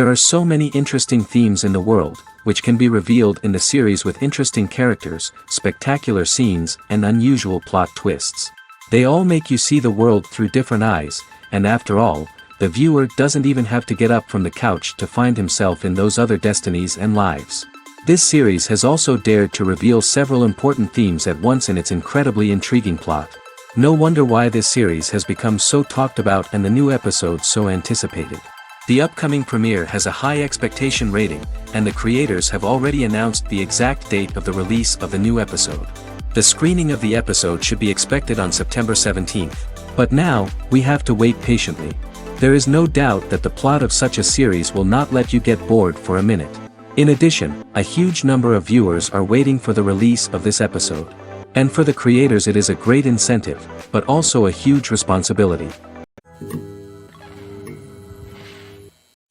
There are so many interesting themes in the world, which can be revealed in the series with interesting characters, spectacular scenes, and unusual plot twists. They all make you see the world through different eyes, and after all, the viewer doesn't even have to get up from the couch to find himself in those other destinies and lives. This series has also dared to reveal several important themes at once in its incredibly intriguing plot. No wonder why this series has become so talked about and the new episodes so anticipated. The upcoming premiere has a high expectation rating, and the creators have already announced the exact date of the release of the new episode. The screening of the episode should be expected on September 17th. But now, we have to wait patiently. There is no doubt that the plot of such a series will not let you get bored for a minute. In addition, a huge number of viewers are waiting for the release of this episode. And for the creators it is a great incentive, but also a huge responsibility.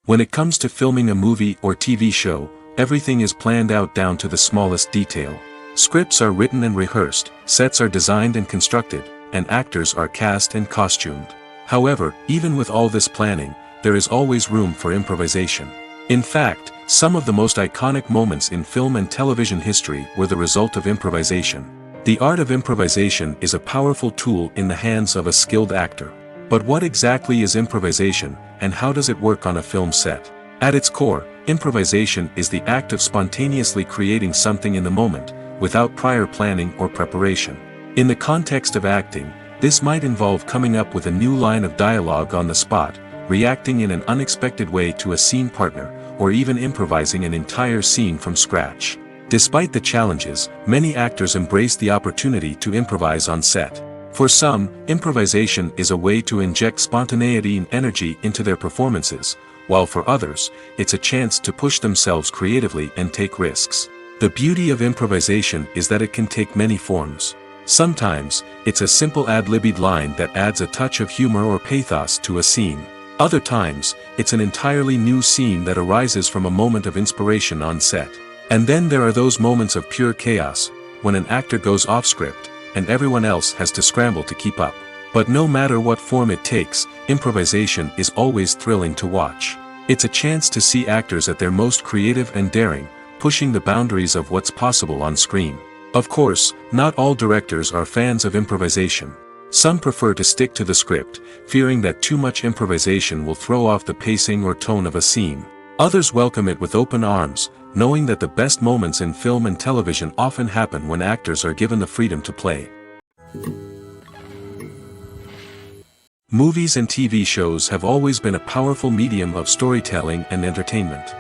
When it comes to filming a movie or TV show, everything is planned out down to the smallest detail. Scripts are written and rehearsed, sets are designed and constructed, and actors are cast and costumed. However, even with all this planning, there is always room for improvisation. In fact, some of the most iconic moments in film and television history were the result of improvisation. The art of improvisation is a powerful tool in the hands of a skilled actor. But what exactly is improvisation, and how does it work on a film set? At its core, improvisation is the act of spontaneously creating something in the moment, without prior planning or preparation. In the context of acting, this might involve coming up with a new line of dialogue on the spot, reacting in an unexpected way to a scene partner, or even improvising an entire scene from scratch. Despite the challenges, many actors embrace the opportunity to improvise on set. For some, improvisation is a way to inject spontaneity and energy into their performances, while for others, it's a chance to push themselves creatively and take risks. The beauty of improvisation is that it can take many forms. Sometimes, it's a simple ad-libbed line that adds a touch of humor or pathos to a scene. Other times, it's an entirely new scene that arises from a moment of inspiration on set. And then there are those moments of pure chaos, when an actor goes off script, and everyone else has to scramble to keep up. But no matter what form it takes, improvisation is always thrilling to watch. It's a chance to see actors at their most creative and daring, pushing the boundaries of what's possible on screen. Of course, not all directors are fans of improvisation. Some prefer to stick to the script, fearing that too much improvisation will throw off the pacing or tone of a scene. Others welcome it with open arms, knowing that the best moments in film and television often happen when actors are given the freedom to play. Movies and TV shows have always been a powerful medium of storytelling and entertainment.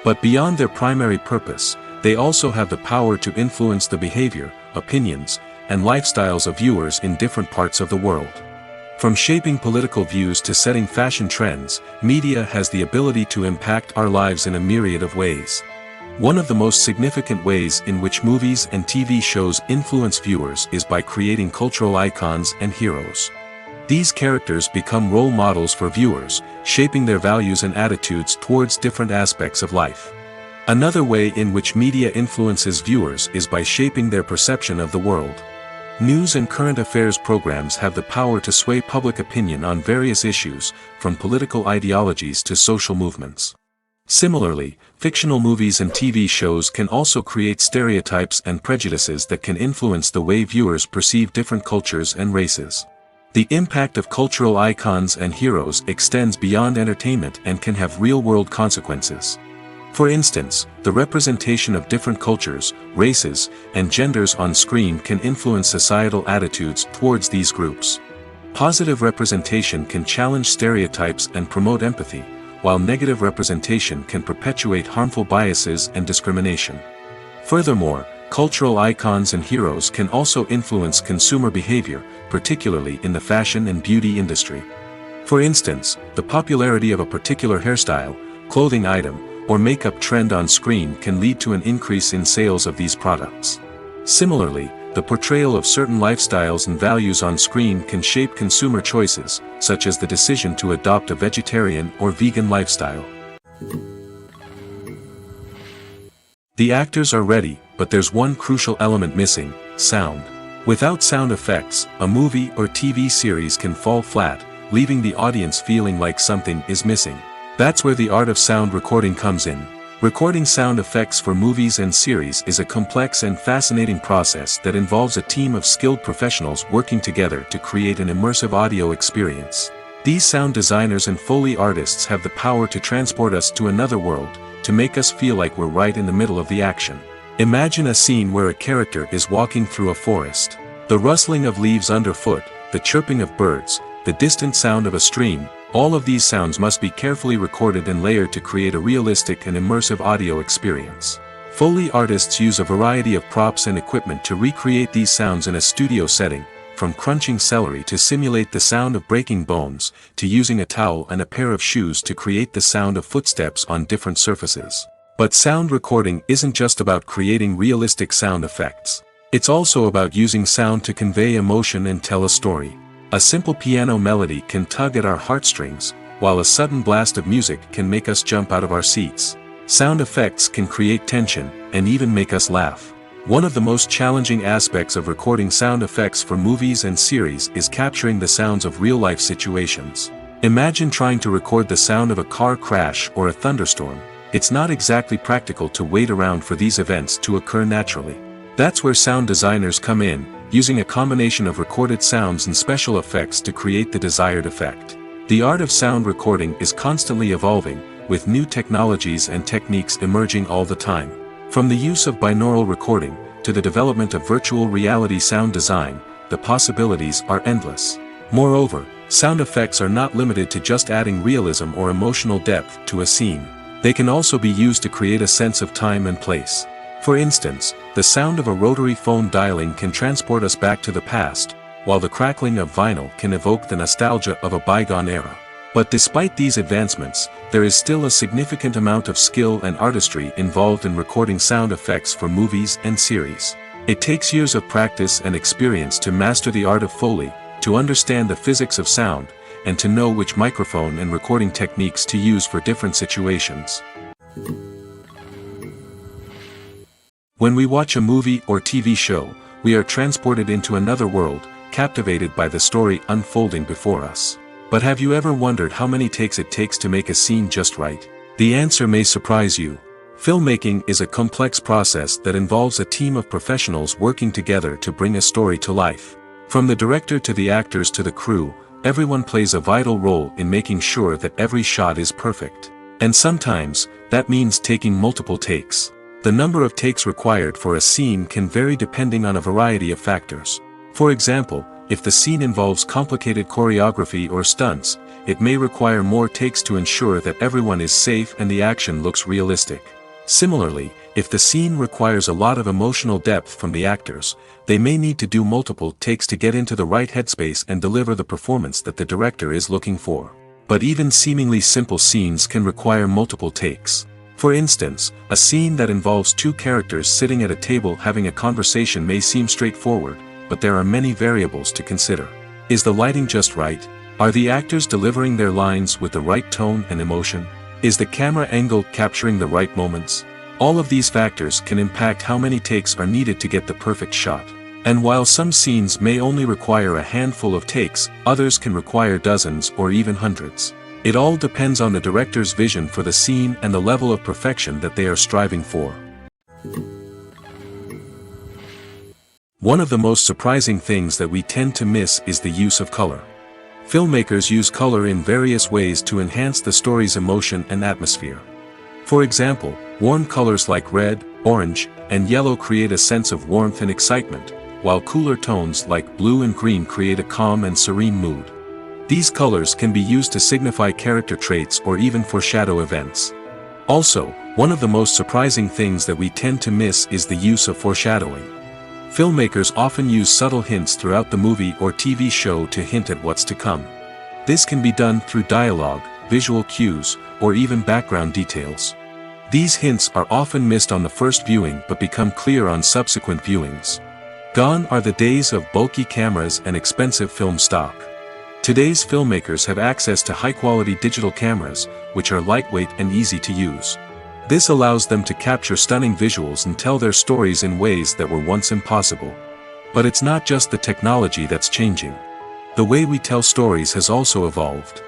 But beyond their primary purpose, they also have the power to influence the behavior, opinions, and lifestyles of viewers in different parts of the world. From shaping political views to setting fashion trends, media has the ability to impact our lives in a myriad of ways. One of the most significant ways in which movies and TV shows influence viewers is by creating cultural icons and heroes. These characters become role models for viewers, shaping their values and attitudes towards different aspects of life. Another way in which media influences viewers is by shaping their perception of the world. News and current affairs programs have the power to sway public opinion on various issues, from political ideologies to social movements. Similarly, fictional movies and TV shows can also create stereotypes and prejudices that can influence the way viewers perceive different cultures and races. The impact of cultural icons and heroes extends beyond entertainment and can have real-world consequences. For instance, the representation of different cultures, races, and genders on screen can influence societal attitudes towards these groups. Positive representation can challenge stereotypes and promote empathy, while negative representation can perpetuate harmful biases and discrimination. Furthermore, cultural icons and heroes can also influence consumer behavior, particularly in the fashion and beauty industry. For instance, the popularity of a particular hairstyle, clothing item, or makeup trend on screen can lead to an increase in sales of these products. Similarly, the portrayal of certain lifestyles and values on screen can shape consumer choices, such as the decision to adopt a vegetarian or vegan lifestyle. The actors are ready, but there's one crucial element missing: sound. Without sound effects, a movie or TV series can fall flat, leaving the audience feeling like something is missing. That's where the art of sound recording comes in. Recording sound effects for movies and series is a complex and fascinating process that involves a team of skilled professionals working together to create an immersive audio experience. These sound designers and Foley artists have the power to transport us to another world, to make us feel like we're right in the middle of the action. Imagine a scene where a character is walking through a forest. The rustling of leaves underfoot, the chirping of birds, the distant sound of a stream, all of these sounds must be carefully recorded and layered to create a realistic and immersive audio experience. Foley artists use a variety of props and equipment to recreate these sounds in a studio setting, from crunching celery to simulate the sound of breaking bones, to using a towel and a pair of shoes to create the sound of footsteps on different surfaces. But sound recording isn't just about creating realistic sound effects. It's also about using sound to convey emotion and tell a story. A simple piano melody can tug at our heartstrings, while a sudden blast of music can make us jump out of our seats. Sound effects can create tension, and even make us laugh. One of the most challenging aspects of recording sound effects for movies and series is capturing the sounds of real-life situations. Imagine trying to record the sound of a car crash or a thunderstorm. It's not exactly practical to wait around for these events to occur naturally. That's where sound designers come in, using a combination of recorded sounds and special effects to create the desired effect. The art of sound recording is constantly evolving, with new technologies and techniques emerging all the time. From the use of binaural recording, to the development of virtual reality sound design, the possibilities are endless. Moreover, sound effects are not limited to just adding realism or emotional depth to a scene. They can also be used to create a sense of time and place. For instance, the sound of a rotary phone dialing can transport us back to the past, while the crackling of vinyl can evoke the nostalgia of a bygone era. But despite these advancements, there is still a significant amount of skill and artistry involved in recording sound effects for movies and series. It takes years of practice and experience to master the art of Foley, to understand the physics of sound, and to know which microphone and recording techniques to use for different situations. When we watch a movie or TV show, we are transported into another world, captivated by the story unfolding before us. But have you ever wondered how many takes it takes to make a scene just right? The answer may surprise you. Filmmaking is a complex process that involves a team of professionals working together to bring a story to life. From the director to the actors to the crew, everyone plays a vital role in making sure that every shot is perfect. And sometimes, that means taking multiple takes. The number of takes required for a scene can vary depending on a variety of factors. For example, if the scene involves complicated choreography or stunts, it may require more takes to ensure that everyone is safe and the action looks realistic. Similarly, if the scene requires a lot of emotional depth from the actors, they may need to do multiple takes to get into the right headspace and deliver the performance that the director is looking for. But even seemingly simple scenes can require multiple takes. For instance, a scene that involves two characters sitting at a table having a conversation may seem straightforward, but there are many variables to consider. Is the lighting just right? Are the actors delivering their lines with the right tone and emotion? Is the camera angle capturing the right moments? All of these factors can impact how many takes are needed to get the perfect shot. And while some scenes may only require a handful of takes, others can require dozens or even hundreds. It all depends on the director's vision for the scene and the level of perfection that they are striving for. One of the most surprising things that we tend to miss is the use of color. Filmmakers use color in various ways to enhance the story's emotion and atmosphere. For example, warm colors like red, orange, and yellow create a sense of warmth and excitement, while cooler tones like blue and green create a calm and serene mood. These colors can be used to signify character traits or even foreshadow events. Also, one of the most surprising things that we tend to miss is the use of foreshadowing. Filmmakers often use subtle hints throughout the movie or TV show to hint at what's to come. This can be done through dialogue, visual cues, or even background details. These hints are often missed on the first viewing but become clear on subsequent viewings. Gone are the days of bulky cameras and expensive film stock. Today's filmmakers have access to high-quality digital cameras, which are lightweight and easy to use. This allows them to capture stunning visuals and tell their stories in ways that were once impossible. But it's not just the technology that's changing. The way we tell stories has also evolved.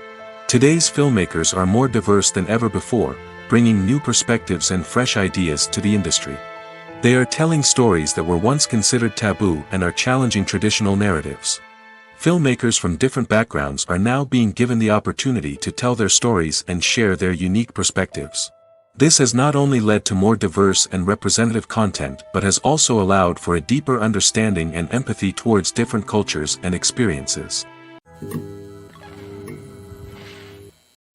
Today's filmmakers are more diverse than ever before, bringing new perspectives and fresh ideas to the industry. They are telling stories that were once considered taboo and are challenging traditional narratives. Filmmakers from different backgrounds are now being given the opportunity to tell their stories and share their unique perspectives. This has not only led to more diverse and representative content but has also allowed for a deeper understanding and empathy towards different cultures and experiences.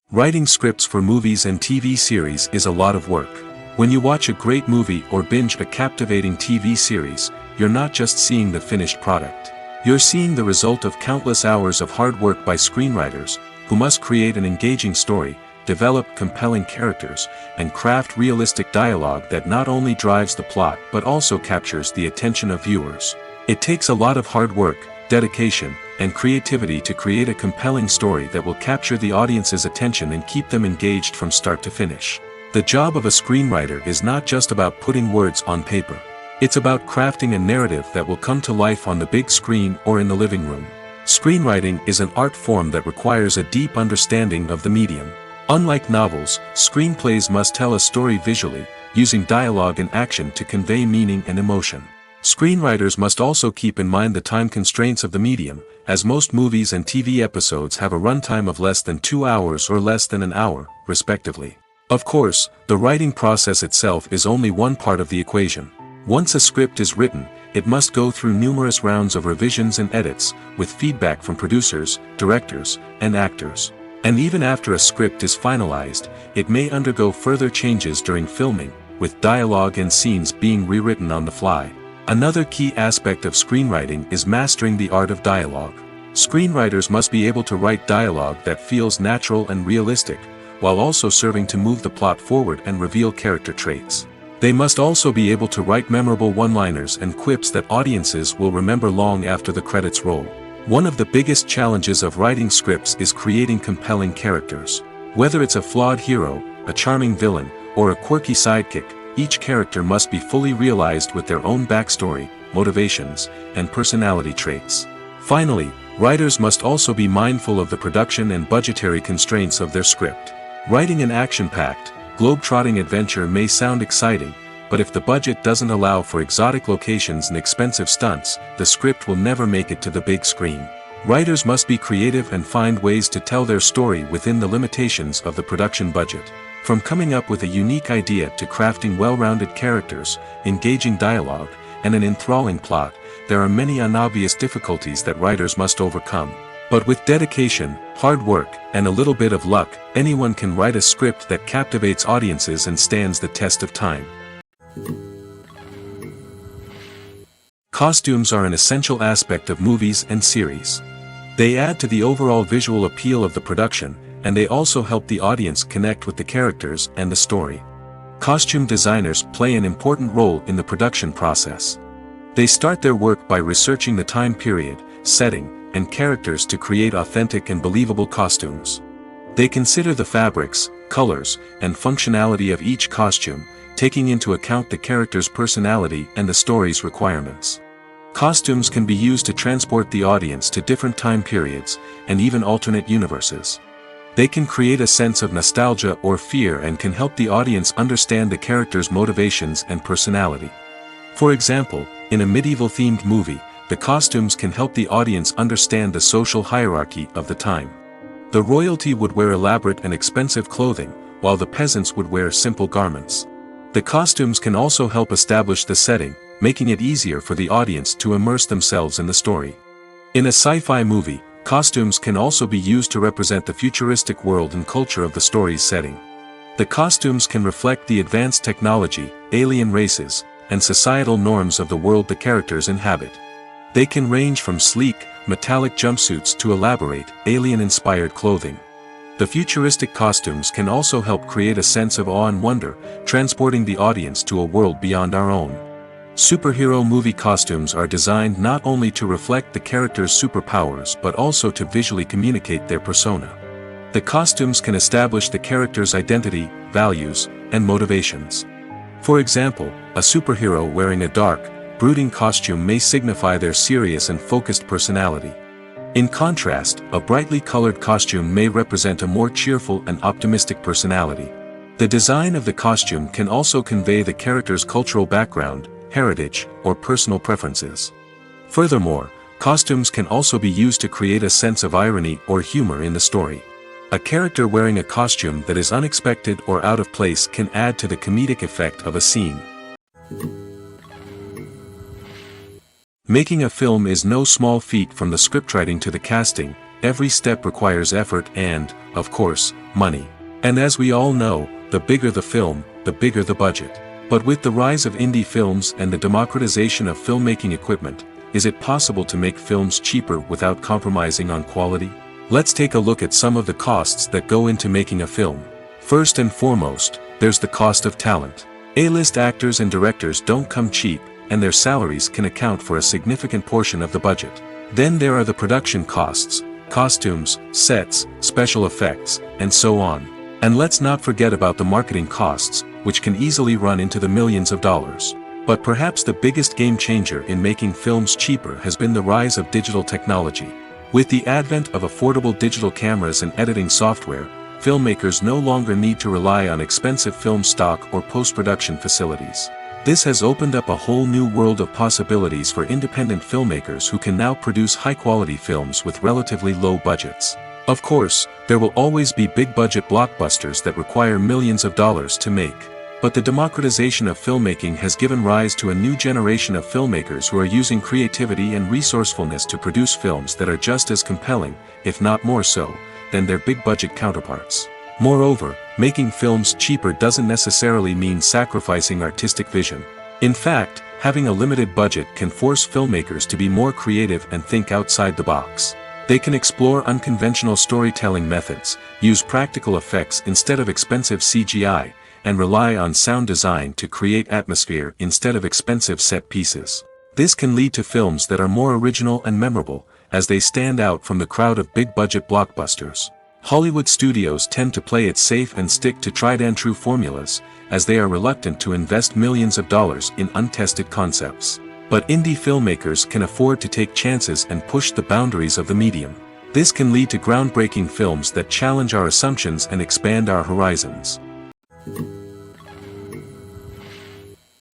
Writing scripts for movies and TV series is a lot of work. When you watch a great movie or binge a captivating TV series, you're not just seeing the finished product. You're seeing the result of countless hours of hard work by screenwriters, who must create an engaging story, develop compelling characters, and craft realistic dialogue that not only drives the plot but also captures the attention of viewers. It takes a lot of hard work, dedication, and creativity to create a compelling story that will capture the audience's attention and keep them engaged from start to finish. The job of a screenwriter is not just about putting words on paper. It's about crafting a narrative that will come to life on the big screen or in the living room. Screenwriting is an art form that requires a deep understanding of the medium. Unlike novels, screenplays must tell a story visually, using dialogue and action to convey meaning and emotion. Screenwriters must also keep in mind the time constraints of the medium, as most movies and TV episodes have a runtime of less than 2 hours or less than an hour, respectively. Of course, the writing process itself is only one part of the equation. Once a script is written, it must go through numerous rounds of revisions and edits, with feedback from producers, directors, and actors. And even after a script is finalized, it may undergo further changes during filming, with dialogue and scenes being rewritten on the fly. Another key aspect of screenwriting is mastering the art of dialogue. Screenwriters must be able to write dialogue that feels natural and realistic, while also serving to move the plot forward and reveal character traits. They must also be able to write memorable one-liners and quips that audiences will remember long after the credits roll. One of the biggest challenges of writing scripts is creating compelling characters. Whether it's a flawed hero, a charming villain, or a quirky sidekick, each character must be fully realized with their own backstory, motivations, and personality traits. Finally, writers must also be mindful of the production and budgetary constraints of their script. Writing an action-packed, globe-trotting adventure may sound exciting, but if the budget doesn't allow for exotic locations and expensive stunts, the script will never make it to the big screen. Writers must be creative and find ways to tell their story within the limitations of the production budget. From coming up with a unique idea to crafting well-rounded characters, engaging dialogue, and an enthralling plot, there are many unobvious difficulties that writers must overcome. But with dedication, hard work, and a little bit of luck, anyone can write a script that captivates audiences and stands the test of time. Costumes are an essential aspect of movies and series. They add to the overall visual appeal of the production, and they also help the audience connect with the characters and the story. Costume designers play an important role in the production process. They start their work by researching the time period, setting, and characters to create authentic and believable costumes. They consider the fabrics, colors, and functionality of each costume, taking into account the character's personality and the story's requirements. Costumes can be used to transport the audience to different time periods, and even alternate universes. They can create a sense of nostalgia or fear and can help the audience understand the character's motivations and personality. For example, in a medieval-themed movie, the costumes can help the audience understand the social hierarchy of the time. The royalty would wear elaborate and expensive clothing, while the peasants would wear simple garments. The costumes can also help establish the setting, making it easier for the audience to immerse themselves in the story. In a sci-fi movie, costumes can also be used to represent the futuristic world and culture of the story's setting. The costumes can reflect the advanced technology, alien races, and societal norms of the world the characters inhabit. They can range from sleek, metallic jumpsuits to elaborate, alien-inspired clothing. The futuristic costumes can also help create a sense of awe and wonder, transporting the audience to a world beyond our own. Superhero movie costumes are designed not only to reflect the character's superpowers but also to visually communicate their persona. The costumes can establish the character's identity, values, and motivations. For example, a superhero wearing a dark, brooding costume may signify their serious and focused personality. In contrast, a brightly colored costume may represent a more cheerful and optimistic personality. The design of the costume can also convey the character's cultural background, heritage, or personal preferences. Furthermore, costumes can also be used to create a sense of irony or humor in the story. A character wearing a costume that is unexpected or out of place can add to the comedic effect of a scene. Making a film is no small feat. From the scriptwriting to the casting, every step requires effort and, of course, money. And as we all know, the bigger the film, the bigger the budget. But with the rise of indie films and the democratization of filmmaking equipment, is it possible to make films cheaper without compromising on quality? Let's take a look at some of the costs that go into making a film. First and foremost, there's the cost of talent. A-list actors and directors don't come cheap, and their salaries can account for a significant portion of the budget. Then there are the production costs, costumes, sets, special effects, and so on. And let's not forget about the marketing costs, which can easily run into the millions of dollars. But perhaps the biggest game changer in making films cheaper has been the rise of digital technology. With the advent of affordable digital cameras and editing software, filmmakers no longer need to rely on expensive film stock or post-production facilities. This has opened up a whole new world of possibilities for independent filmmakers who can now produce high-quality films with relatively low budgets. Of course, there will always be big-budget blockbusters that require millions of dollars to make. But the democratization of filmmaking has given rise to a new generation of filmmakers who are using creativity and resourcefulness to produce films that are just as compelling, if not more so, than their big-budget counterparts. Moreover, making films cheaper doesn't necessarily mean sacrificing artistic vision. In fact, having a limited budget can force filmmakers to be more creative and think outside the box. They can explore unconventional storytelling methods, use practical effects instead of expensive CGI, and rely on sound design to create atmosphere instead of expensive set pieces. This can lead to films that are more original and memorable, as they stand out from the crowd of big-budget blockbusters. Hollywood studios tend to play it safe and stick to tried-and-true formulas, as they are reluctant to invest millions of dollars in untested concepts. But indie filmmakers can afford to take chances and push the boundaries of the medium. This can lead to groundbreaking films that challenge our assumptions and expand our horizons.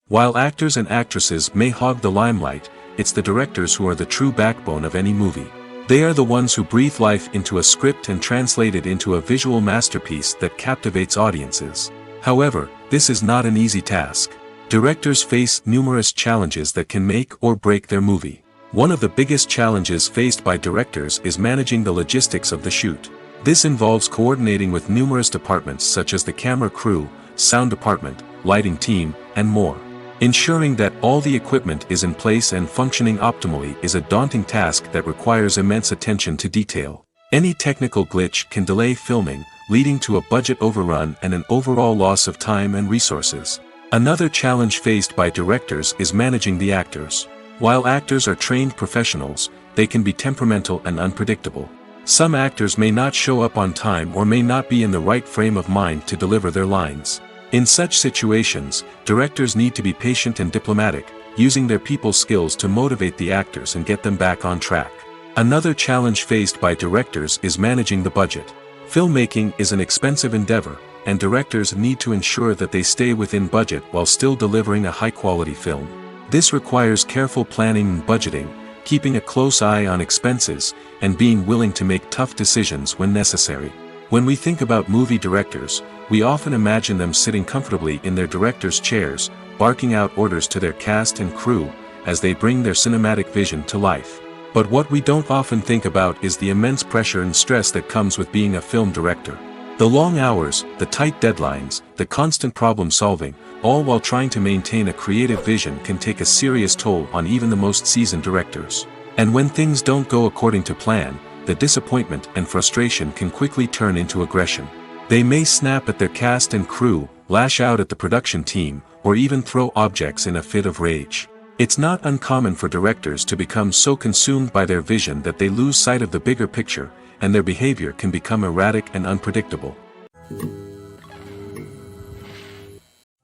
While actors and actresses may hog the limelight, it's the directors who are the true backbone of any movie. They are the ones who breathe life into a script and translate it into a visual masterpiece that captivates audiences. However, this is not an easy task. Directors face numerous challenges that can make or break their movie. One of the biggest challenges faced by directors is managing the logistics of the shoot. This involves coordinating with numerous departments such as the camera crew, sound department, lighting team, and more. Ensuring that all the equipment is in place and functioning optimally is a daunting task that requires immense attention to detail. Any technical glitch can delay filming, leading to a budget overrun and an overall loss of time and resources. Another challenge faced by directors is managing the actors. While actors are trained professionals, they can be temperamental and unpredictable. Some actors may not show up on time or may not be in the right frame of mind to deliver their lines. In such situations, directors need to be patient and diplomatic, using their people skills to motivate the actors and get them back on track. Another challenge faced by directors is managing the budget. Filmmaking is an expensive endeavor, and directors need to ensure that they stay within budget while still delivering a high-quality film. This requires careful planning and budgeting, keeping a close eye on expenses, and being willing to make tough decisions when necessary. When we think about movie directors, we often imagine them sitting comfortably in their director's chairs, barking out orders to their cast and crew, as they bring their cinematic vision to life. But what we don't often think about is the immense pressure and stress that comes with being a film director. The long hours, the tight deadlines, the constant problem solving, all while trying to maintain a creative vision can take a serious toll on even the most seasoned directors. And when things don't go according to plan, the disappointment and frustration can quickly turn into aggression. They may snap at their cast and crew, lash out at the production team, or even throw objects in a fit of rage. It's not uncommon for directors to become so consumed by their vision that they lose sight of the bigger picture, and their behavior can become erratic and unpredictable.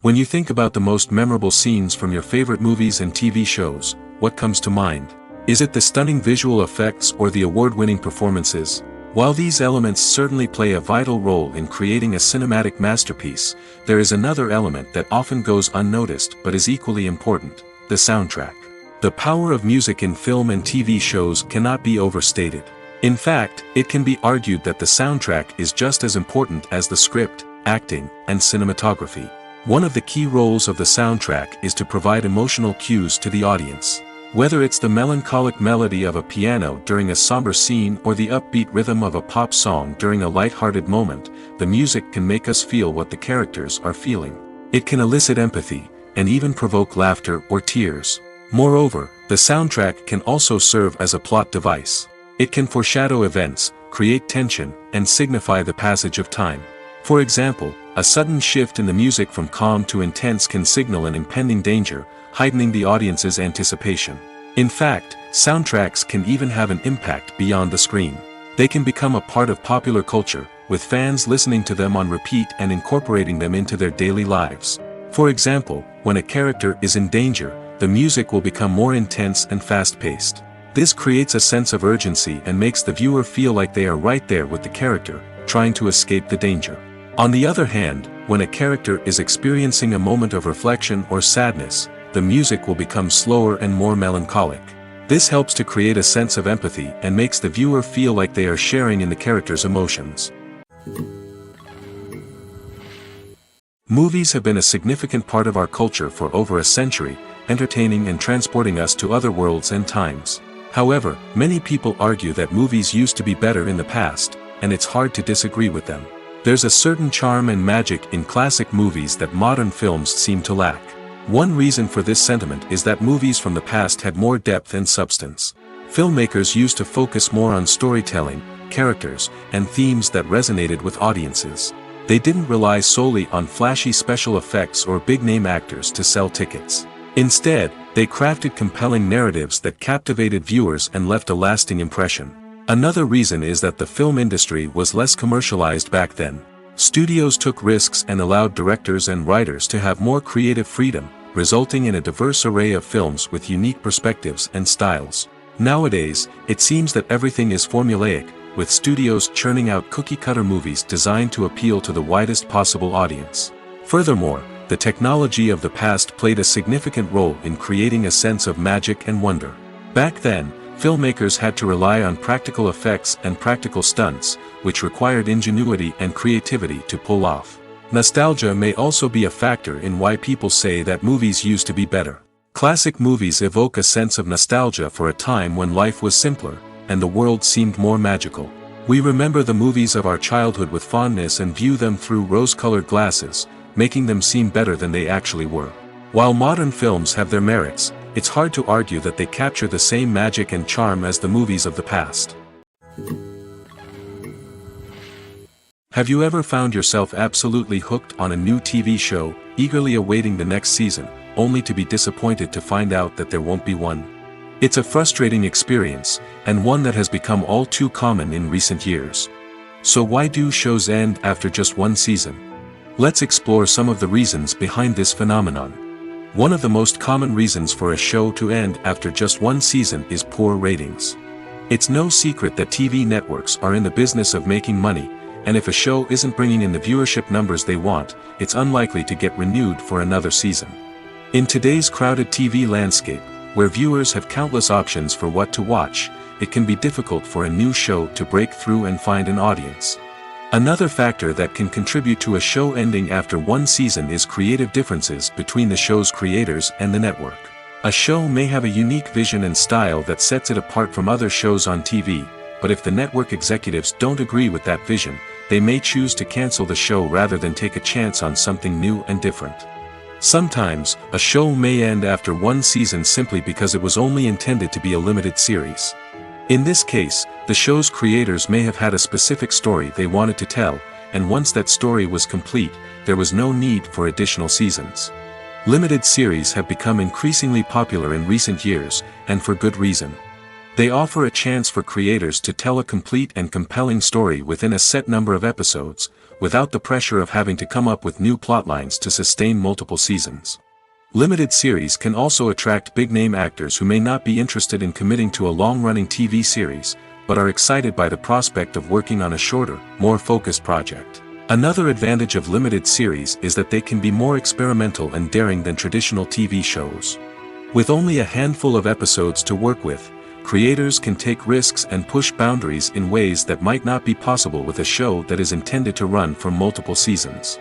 When you think about the most memorable scenes from your favorite movies and TV shows, what comes to mind? Is it the stunning visual effects or the award-winning performances? While these elements certainly play a vital role in creating a cinematic masterpiece, there is another element that often goes unnoticed but is equally important: the soundtrack. The power of music in film and TV shows cannot be overstated. In fact, it can be argued that the soundtrack is just as important as the script, acting, and cinematography. One of the key roles of the soundtrack is to provide emotional cues to the audience. Whether it's the melancholic melody of a piano during a somber scene or the upbeat rhythm of a pop song during a light-hearted moment, the music can make us feel what the characters are feeling. It can elicit empathy, and even provoke laughter or tears. Moreover, the soundtrack can also serve as a plot device. It can foreshadow events, create tension, and signify the passage of time. For example, a sudden shift in the music from calm to intense can signal an impending danger, heightening the audience's anticipation. In fact, soundtracks can even have an impact beyond the screen. They can become a part of popular culture, with fans listening to them on repeat and incorporating them into their daily lives. For example, when a character is in danger, the music will become more intense and fast-paced. This creates a sense of urgency and makes the viewer feel like they are right there with the character, trying to escape the danger. On the other hand, when a character is experiencing a moment of reflection or sadness, the music will become slower and more melancholic. This helps to create a sense of empathy and makes the viewer feel like they are sharing in the character's emotions. Movies have been a significant part of our culture for over a century, entertaining and transporting us to other worlds and times. However, many people argue that movies used to be better in the past, and it's hard to disagree with them. There's a certain charm and magic in classic movies that modern films seem to lack. One reason for this sentiment is that movies from the past had more depth and substance. Filmmakers used to focus more on storytelling, characters, and themes that resonated with audiences. They didn't rely solely on flashy special effects or big-name actors to sell tickets. Instead, they crafted compelling narratives that captivated viewers and left a lasting impression. Another reason is that the film industry was less commercialized back then. Studios took risks and allowed directors and writers to have more creative freedom, resulting in a diverse array of films with unique perspectives and styles. Nowadays, it seems that everything is formulaic, with studios churning out cookie-cutter movies designed to appeal to the widest possible audience. Furthermore, the technology of the past played a significant role in creating a sense of magic and wonder. Back then, filmmakers had to rely on practical effects and practical stunts, which required ingenuity and creativity to pull off. Nostalgia may also be a factor in why people say that movies used to be better. Classic movies evoke a sense of nostalgia for a time when life was simpler, and the world seemed more magical. We remember the movies of our childhood with fondness and view them through rose-colored glasses, making them seem better than they actually were. While modern films have their merits, it's hard to argue that they capture the same magic and charm as the movies of the past. Have you ever found yourself absolutely hooked on a new TV show, eagerly awaiting the next season, only to be disappointed to find out that there won't be one? It's a frustrating experience, and one that has become all too common in recent years. So why do shows end after just one season? Let's explore some of the reasons behind this phenomenon. One of the most common reasons for a show to end after just one season is poor ratings. It's no secret that TV networks are in the business of making money, and if a show isn't bringing in the viewership numbers they want, it's unlikely to get renewed for another season. In today's crowded TV landscape, where viewers have countless options for what to watch, it can be difficult for a new show to break through and find an audience. Another factor that can contribute to a show ending after one season is creative differences between the show's creators and the network. A show may have a unique vision and style that sets it apart from other shows on TV, but if the network executives don't agree with that vision, they may choose to cancel the show rather than take a chance on something new and different. Sometimes, a show may end after one season simply because it was only intended to be a limited series. In this case, the show's creators may have had a specific story they wanted to tell, and once that story was complete, there was no need for additional seasons. Limited series have become increasingly popular in recent years, and for good reason. They offer a chance for creators to tell a complete and compelling story within a set number of episodes, without the pressure of having to come up with new plotlines to sustain multiple seasons. Limited series can also attract big-name actors who may not be interested in committing to a long-running TV series, but are excited by the prospect of working on a shorter, more focused project. Another advantage of limited series is that they can be more experimental and daring than traditional TV shows. With only a handful of episodes to work with, creators can take risks and push boundaries in ways that might not be possible with a show that is intended to run for multiple seasons.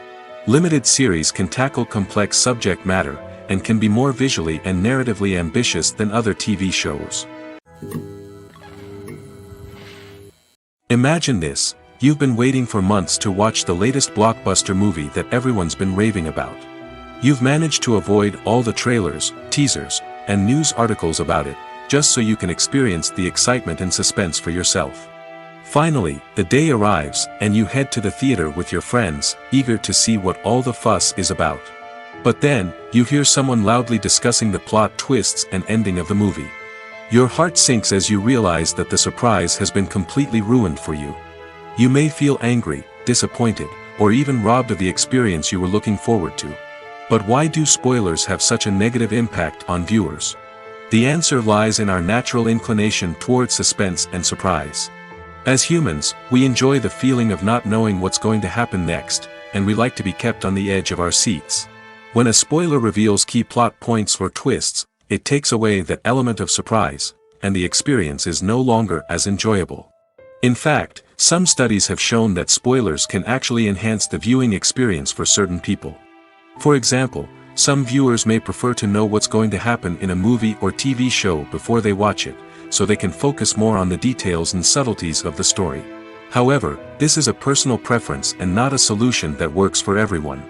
Limited series can tackle complex subject matter, and can be more visually and narratively ambitious than other TV shows. Imagine this: you've been waiting for months to watch the latest blockbuster movie that everyone's been raving about. You've managed to avoid all the trailers, teasers, and news articles about it, just so you can experience the excitement and suspense for yourself. Finally, the day arrives, and you head to the theater with your friends, eager to see what all the fuss is about. But then, you hear someone loudly discussing the plot twists and ending of the movie. Your heart sinks as you realize that the surprise has been completely ruined for you. You may feel angry, disappointed, or even robbed of the experience you were looking forward to. But why do spoilers have such a negative impact on viewers? The answer lies in our natural inclination toward suspense and surprise. As humans, we enjoy the feeling of not knowing what's going to happen next, and we like to be kept on the edge of our seats. When a spoiler reveals key plot points or twists, it takes away that element of surprise, and the experience is no longer as enjoyable. In fact, some studies have shown that spoilers can actually enhance the viewing experience for certain people. For example, some viewers may prefer to know what's going to happen in a movie or TV show before they watch it, so they can focus more on the details and subtleties of the story. However, this is a personal preference and not a solution that works for everyone.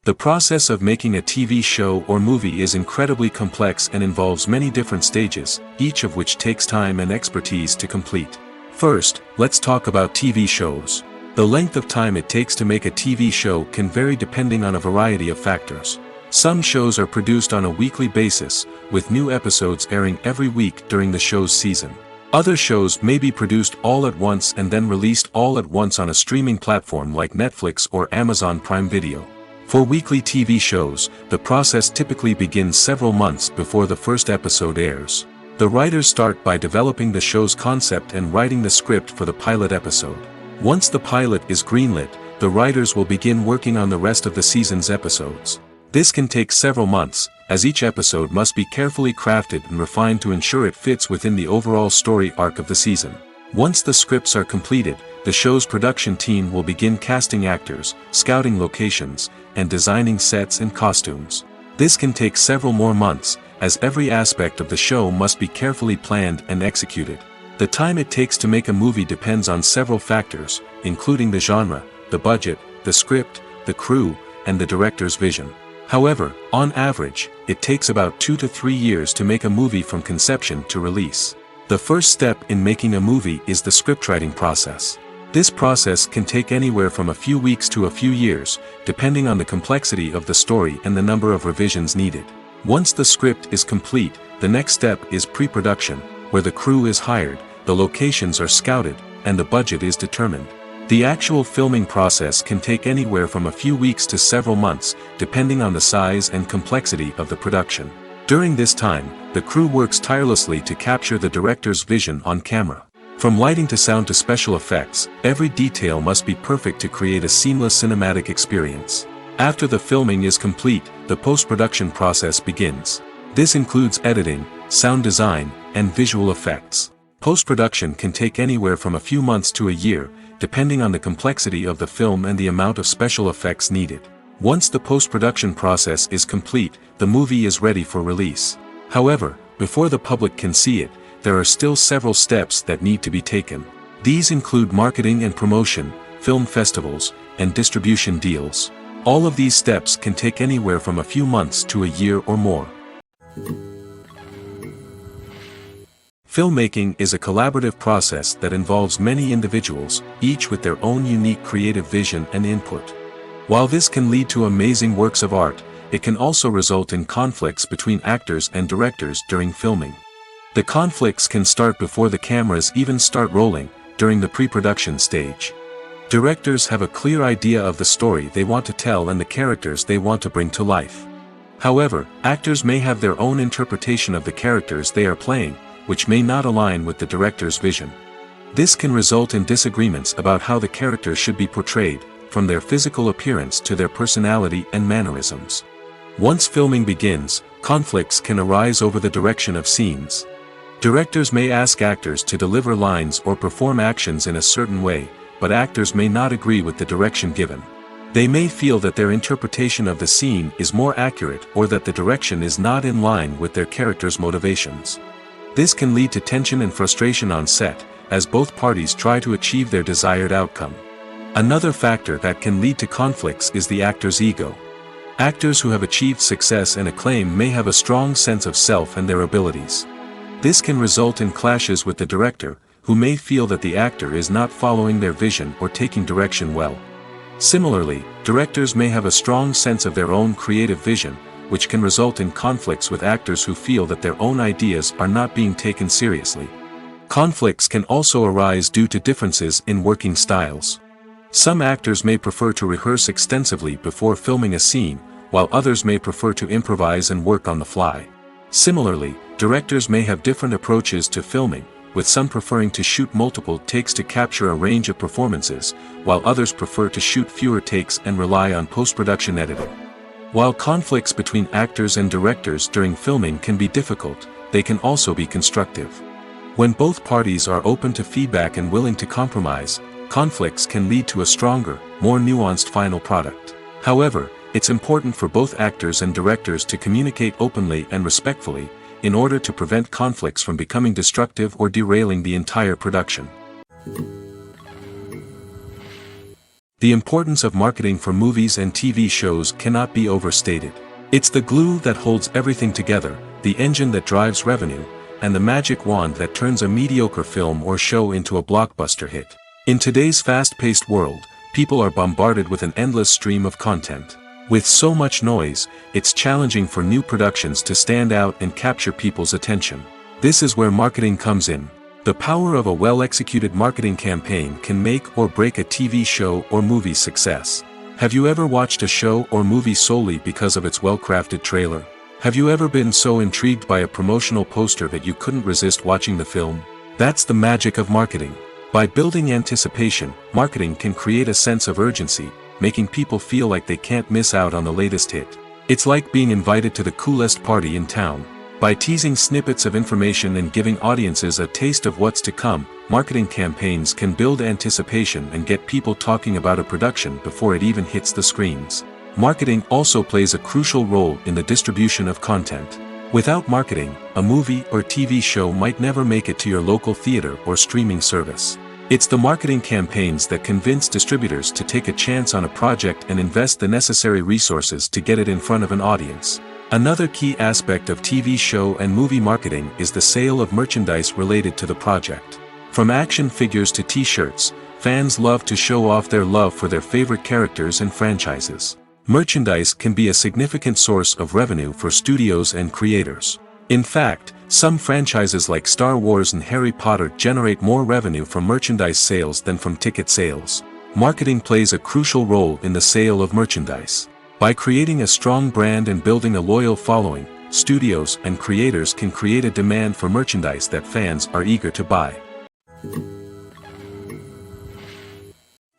The process of making a TV show or movie is incredibly complex and involves many different stages, each of which takes time and expertise to complete. First, let's talk about TV shows. The length of time it takes to make a TV show can vary depending on a variety of factors. Some shows are produced on a weekly basis, with new episodes airing every week during the show's season. Other shows may be produced all at once and then released all at once on a streaming platform like Netflix or Amazon Prime Video. For weekly TV shows, the process typically begins several months before the first episode airs. The writers start by developing the show's concept and writing the script for the pilot episode. Once the pilot is greenlit, the writers will begin working on the rest of the season's episodes. This can take several months, as each episode must be carefully crafted and refined to ensure it fits within the overall story arc of the season. Once the scripts are completed, the show's production team will begin casting actors, scouting locations, and designing sets and costumes. This can take several more months, as every aspect of the show must be carefully planned and executed. The time it takes to make a movie depends on several factors, including the genre, the budget, the script, the crew, and the director's vision. However, on average, it takes about 2 to 3 years to make a movie from conception to release. The first step in making a movie is the scriptwriting process. This process can take anywhere from a few weeks to a few years, depending on the complexity of the story and the number of revisions needed. Once the script is complete, the next step is pre-production, where the crew is hired, the locations are scouted, and the budget is determined. The actual filming process can take anywhere from a few weeks to several months, depending on the size and complexity of the production. During this time, the crew works tirelessly to capture the director's vision on camera. From lighting to sound to special effects, every detail must be perfect to create a seamless cinematic experience. After the filming is complete, the post-production process begins. This includes editing, sound design, and visual effects. Post-production can take anywhere from a few months to a year, depending on the complexity of the film and the amount of special effects needed. Once the post-production process is complete, the movie is ready for release. However, before the public can see it, there are still several steps that need to be taken. These include marketing and promotion, film festivals, and distribution deals. All of these steps can take anywhere from a few months to a year or more. Filmmaking is a collaborative process that involves many individuals, each with their own unique creative vision and input. While this can lead to amazing works of art, it can also result in conflicts between actors and directors during filming. The conflicts can start before the cameras even start rolling, during the pre-production stage. Directors have a clear idea of the story they want to tell and the characters they want to bring to life. However, actors may have their own interpretation of the characters they are playing, which may not align with the director's vision. This can result in disagreements about how the characters should be portrayed, from their physical appearance to their personality and mannerisms. Once filming begins, conflicts can arise over the direction of scenes. Directors may ask actors to deliver lines or perform actions in a certain way, but actors may not agree with the direction given. They may feel that their interpretation of the scene is more accurate or that the direction is not in line with their character's motivations. This can lead to tension and frustration on set, as both parties try to achieve their desired outcome. Another factor that can lead to conflicts is the actor's ego. Actors who have achieved success and acclaim may have a strong sense of self and their abilities. This can result in clashes with the director, who may feel that the actor is not following their vision or taking direction well. Similarly, directors may have a strong sense of their own creative vision, which can result in conflicts with actors who feel that their own ideas are not being taken seriously. Conflicts can also arise due to differences in working styles. Some actors may prefer to rehearse extensively before filming a scene, while others may prefer to improvise and work on the fly. Similarly, directors may have different approaches to filming, with some preferring to shoot multiple takes to capture a range of performances, while others prefer to shoot fewer takes and rely on post-production editing. While conflicts between actors and directors during filming can be difficult, they can also be constructive. When both parties are open to feedback and willing to compromise, conflicts can lead to a stronger, more nuanced final product. However, it's important for both actors and directors to communicate openly and respectfully, in order to prevent conflicts from becoming destructive or derailing the entire production. The importance of marketing for movies and TV shows cannot be overstated. It's the glue that holds everything together, the engine that drives revenue, and the magic wand that turns a mediocre film or show into a blockbuster hit. In today's fast-paced world, people are bombarded with an endless stream of content. With so much noise, it's challenging for new productions to stand out and capture people's attention. This is where marketing comes in. The power of a well-executed marketing campaign can make or break a TV show or movie's success. Have you ever watched a show or movie solely because of its well-crafted trailer? Have you ever been so intrigued by a promotional poster that you couldn't resist watching the film? That's the magic of marketing. By building anticipation, marketing can create a sense of urgency, making people feel like they can't miss out on the latest hit. It's like being invited to the coolest party in town. By teasing snippets of information and giving audiences a taste of what's to come, marketing campaigns can build anticipation and get people talking about a production before it even hits the screens. Marketing also plays a crucial role in the distribution of content. Without marketing, a movie or TV show might never make it to your local theater or streaming service. It's the marketing campaigns that convince distributors to take a chance on a project and invest the necessary resources to get it in front of an audience. Another key aspect of TV show and movie marketing is the sale of merchandise related to the project. From action figures to t-shirts, fans love to show off their love for their favorite characters and franchises. Merchandise can be a significant source of revenue for studios and creators. In fact, some franchises like Star Wars and Harry Potter generate more revenue from merchandise sales than from ticket sales. Marketing plays a crucial role in the sale of merchandise. By creating a strong brand and building a loyal following, studios and creators can create a demand for merchandise that fans are eager to buy.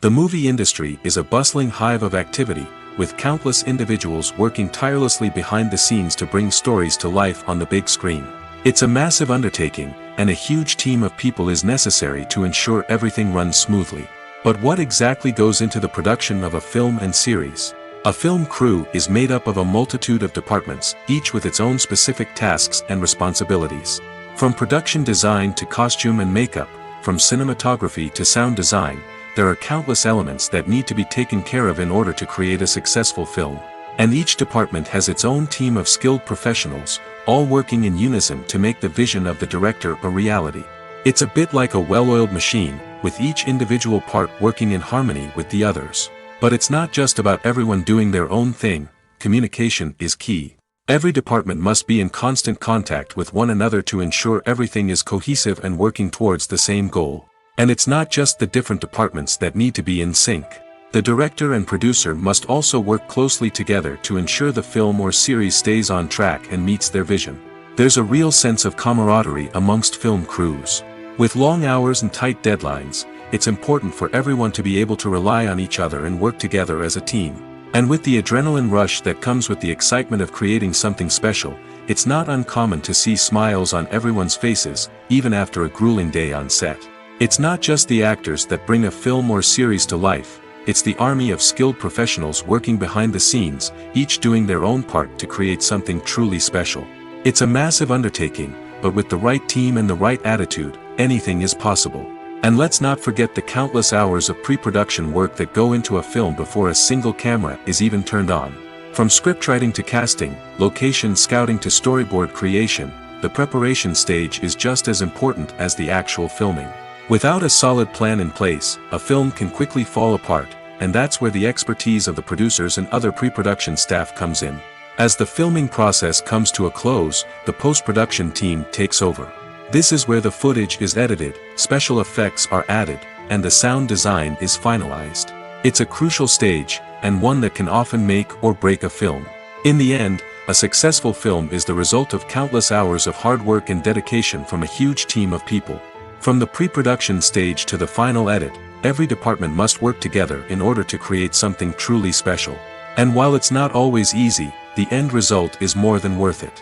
The movie industry is a bustling hive of activity, with countless individuals working tirelessly behind the scenes to bring stories to life on the big screen. It's a massive undertaking, and a huge team of people is necessary to ensure everything runs smoothly. But what exactly goes into the production of a film and series? A film crew is made up of a multitude of departments, each with its own specific tasks and responsibilities. From production design to costume and makeup, from cinematography to sound design, there are countless elements that need to be taken care of in order to create a successful film. And each department has its own team of skilled professionals, all working in unison to make the vision of the director a reality. It's a bit like a well-oiled machine, with each individual part working in harmony with the others. But it's not just about everyone doing their own thing. Communication is key. Every department must be in constant contact with one another to ensure everything is cohesive and working towards the same goal. And it's not just the different departments that need to be in sync. The director and producer must also work closely together to ensure the film or series stays on track and meets their vision. There's a real sense of camaraderie amongst film crews. With long hours and tight deadlines, it's important for everyone to be able to rely on each other and work together as a team. And with the adrenaline rush that comes with the excitement of creating something special, it's not uncommon to see smiles on everyone's faces, even after a grueling day on set. It's not just the actors that bring a film or series to life, it's the army of skilled professionals working behind the scenes, each doing their own part to create something truly special. It's a massive undertaking, but with the right team and the right attitude, anything is possible. And let's not forget the countless hours of pre-production work that go into a film before a single camera is even turned on. From scriptwriting to casting, location scouting to storyboard creation, the preparation stage is just as important as the actual filming. Without a solid plan in place, a film can quickly fall apart, and that's where the expertise of the producers and other pre-production staff comes in. As the filming process comes to a close, the post-production team takes over. This is where the footage is edited, special effects are added, and the sound design is finalized. It's a crucial stage, and one that can often make or break a film. In the end, a successful film is the result of countless hours of hard work and dedication from a huge team of people. From the pre-production stage to the final edit, every department must work together in order to create something truly special. And while it's not always easy, the end result is more than worth it.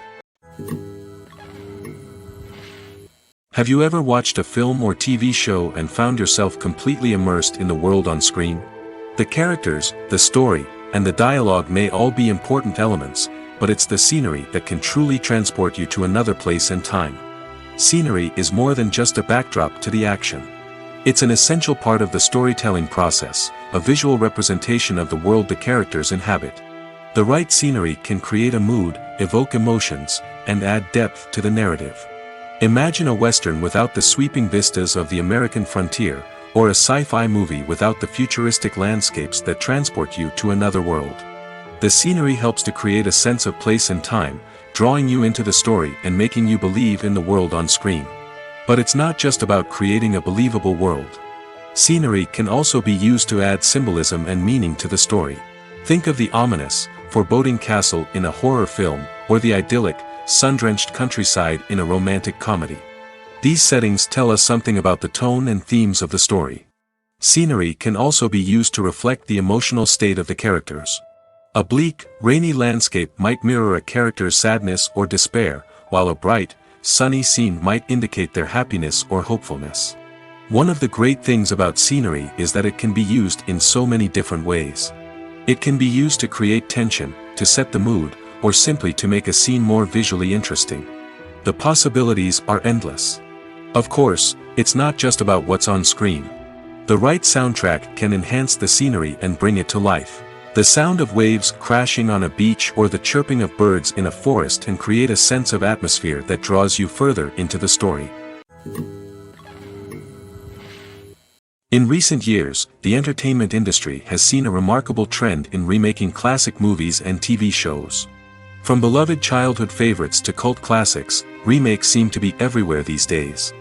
Have you ever watched a film or TV show and found yourself completely immersed in the world on screen? The characters, the story, and the dialogue may all be important elements, but it's the scenery that can truly transport you to another place and time. Scenery is more than just a backdrop to the action. It's an essential part of the storytelling process, a visual representation of the world the characters inhabit. The right scenery can create a mood, evoke emotions, and add depth to the narrative. Imagine a Western without the sweeping vistas of the American frontier, or a sci-fi movie without the futuristic landscapes that transport you to another world. The scenery helps to create a sense of place and time, drawing you into the story and making you believe in the world on screen. But it's not just about creating a believable world. Scenery can also be used to add symbolism and meaning to the story. Think of the ominous, foreboding castle in a horror film, or the idyllic, sun-drenched countryside in a romantic comedy. These settings tell us something about the tone and themes of the story. Scenery can also be used to reflect the emotional state of the characters. A bleak, rainy landscape might mirror a character's sadness or despair, while a bright, sunny scene might indicate their happiness or hopefulness. One of the great things about scenery is that it can be used in so many different ways. It can be used to create tension, to set the mood, or simply to make a scene more visually interesting. The possibilities are endless. Of course, it's not just about what's on screen. The right soundtrack can enhance the scenery and bring it to life. The sound of waves crashing on a beach or the chirping of birds in a forest can create a sense of atmosphere that draws you further into the story. In recent years, the entertainment industry has seen a remarkable trend in remaking classic movies and TV shows. From beloved childhood favorites to cult classics, remakes seem to be everywhere these days.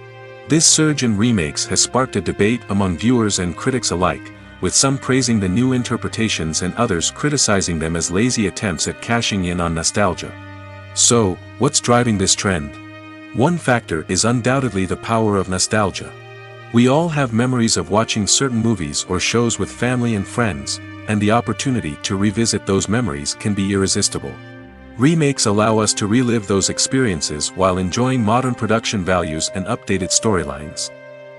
This surge in remakes has sparked a debate among viewers and critics alike, with some praising the new interpretations and others criticizing them as lazy attempts at cashing in on nostalgia. So, what's driving this trend? One factor is undoubtedly the power of nostalgia. We all have memories of watching certain movies or shows with family and friends, and the opportunity to revisit those memories can be irresistible. Remakes allow us to relive those experiences while enjoying modern production values and updated storylines.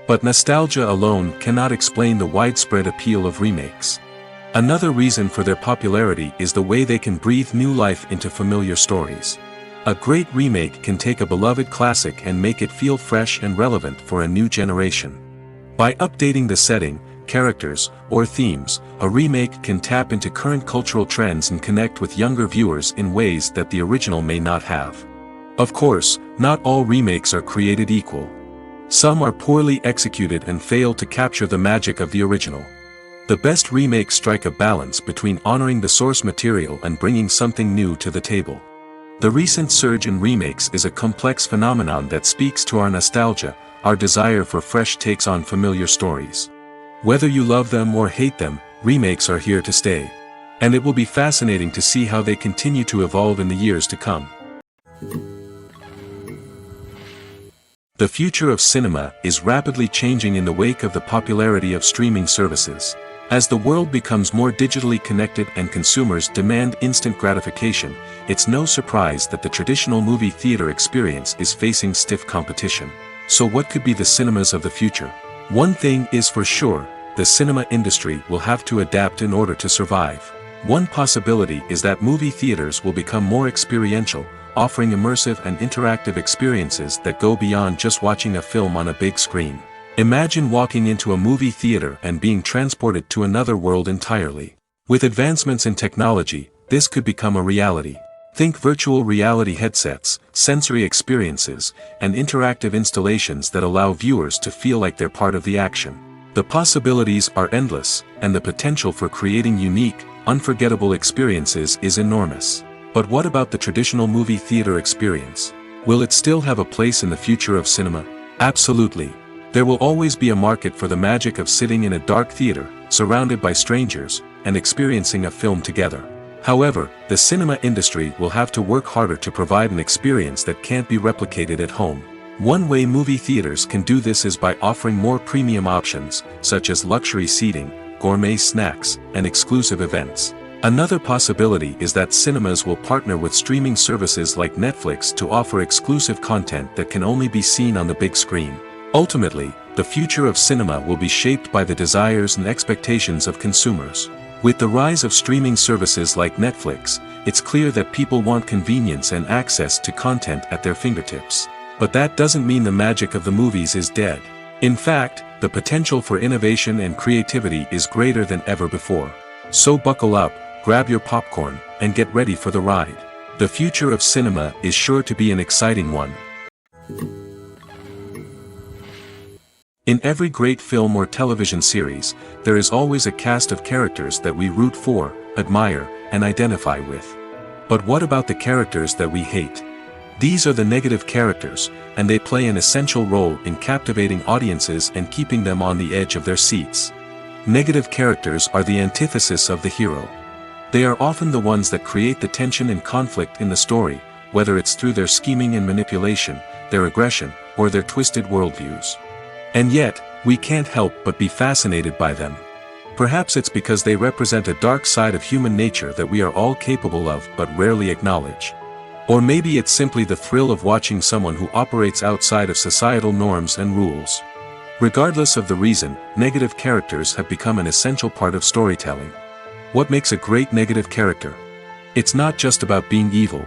But nostalgia alone cannot explain the widespread appeal of remakes. Another reason for their popularity is the way they can breathe new life into familiar stories. A great remake can take a beloved classic and make it feel fresh and relevant for a new generation. By updating the setting, characters, or themes, a remake can tap into current cultural trends and connect with younger viewers in ways that the original may not have. Of course, not all remakes are created equal. Some are poorly executed and fail to capture the magic of the original. The best remakes strike a balance between honoring the source material and bringing something new to the table. The recent surge in remakes is a complex phenomenon that speaks to our nostalgia, our desire for fresh takes on familiar stories. Whether you love them or hate them, remakes are here to stay. And it will be fascinating to see how they continue to evolve in the years to come. The future of cinema is rapidly changing in the wake of the popularity of streaming services. As the world becomes more digitally connected and consumers demand instant gratification, it's no surprise that the traditional movie theater experience is facing stiff competition. So what could be the cinemas of the future? One thing is for sure, the cinema industry will have to adapt in order to survive. One possibility is that movie theaters will become more experiential, offering immersive and interactive experiences that go beyond just watching a film on a big screen. Imagine walking into a movie theater and being transported to another world entirely. With advancements in technology, this could become a reality. Think virtual reality headsets, sensory experiences, and interactive installations that allow viewers to feel like they're part of the action. The possibilities are endless, and the potential for creating unique, unforgettable experiences is enormous. But what about the traditional movie theater experience? Will it still have a place in the future of cinema? Absolutely. There will always be a market for the magic of sitting in a dark theater, surrounded by strangers, and experiencing a film together. However, the cinema industry will have to work harder to provide an experience that can't be replicated at home. One way movie theaters can do this is by offering more premium options, such as luxury seating, gourmet snacks, and exclusive events. Another possibility is that cinemas will partner with streaming services like Netflix to offer exclusive content that can only be seen on the big screen. Ultimately, the future of cinema will be shaped by the desires and expectations of consumers. With the rise of streaming services like Netflix, it's clear that people want convenience and access to content at their fingertips. But that doesn't mean the magic of the movies is dead. In fact, the potential for innovation and creativity is greater than ever before. So buckle up, grab your popcorn, and get ready for the ride. The future of cinema is sure to be an exciting one. In every great film or television series, there is always a cast of characters that we root for, admire, and identify with. But what about the characters that we hate? These are the negative characters, and they play an essential role in captivating audiences and keeping them on the edge of their seats. Negative characters are the antithesis of the hero. They are often the ones that create the tension and conflict in the story, whether it's through their scheming and manipulation, their aggression, or their twisted worldviews. And yet, we can't help but be fascinated by them. Perhaps it's because they represent a dark side of human nature that we are all capable of but rarely acknowledge. Or maybe it's simply the thrill of watching someone who operates outside of societal norms and rules. Regardless of the reason, negative characters have become an essential part of storytelling. What makes a great negative character? It's not just about being evil.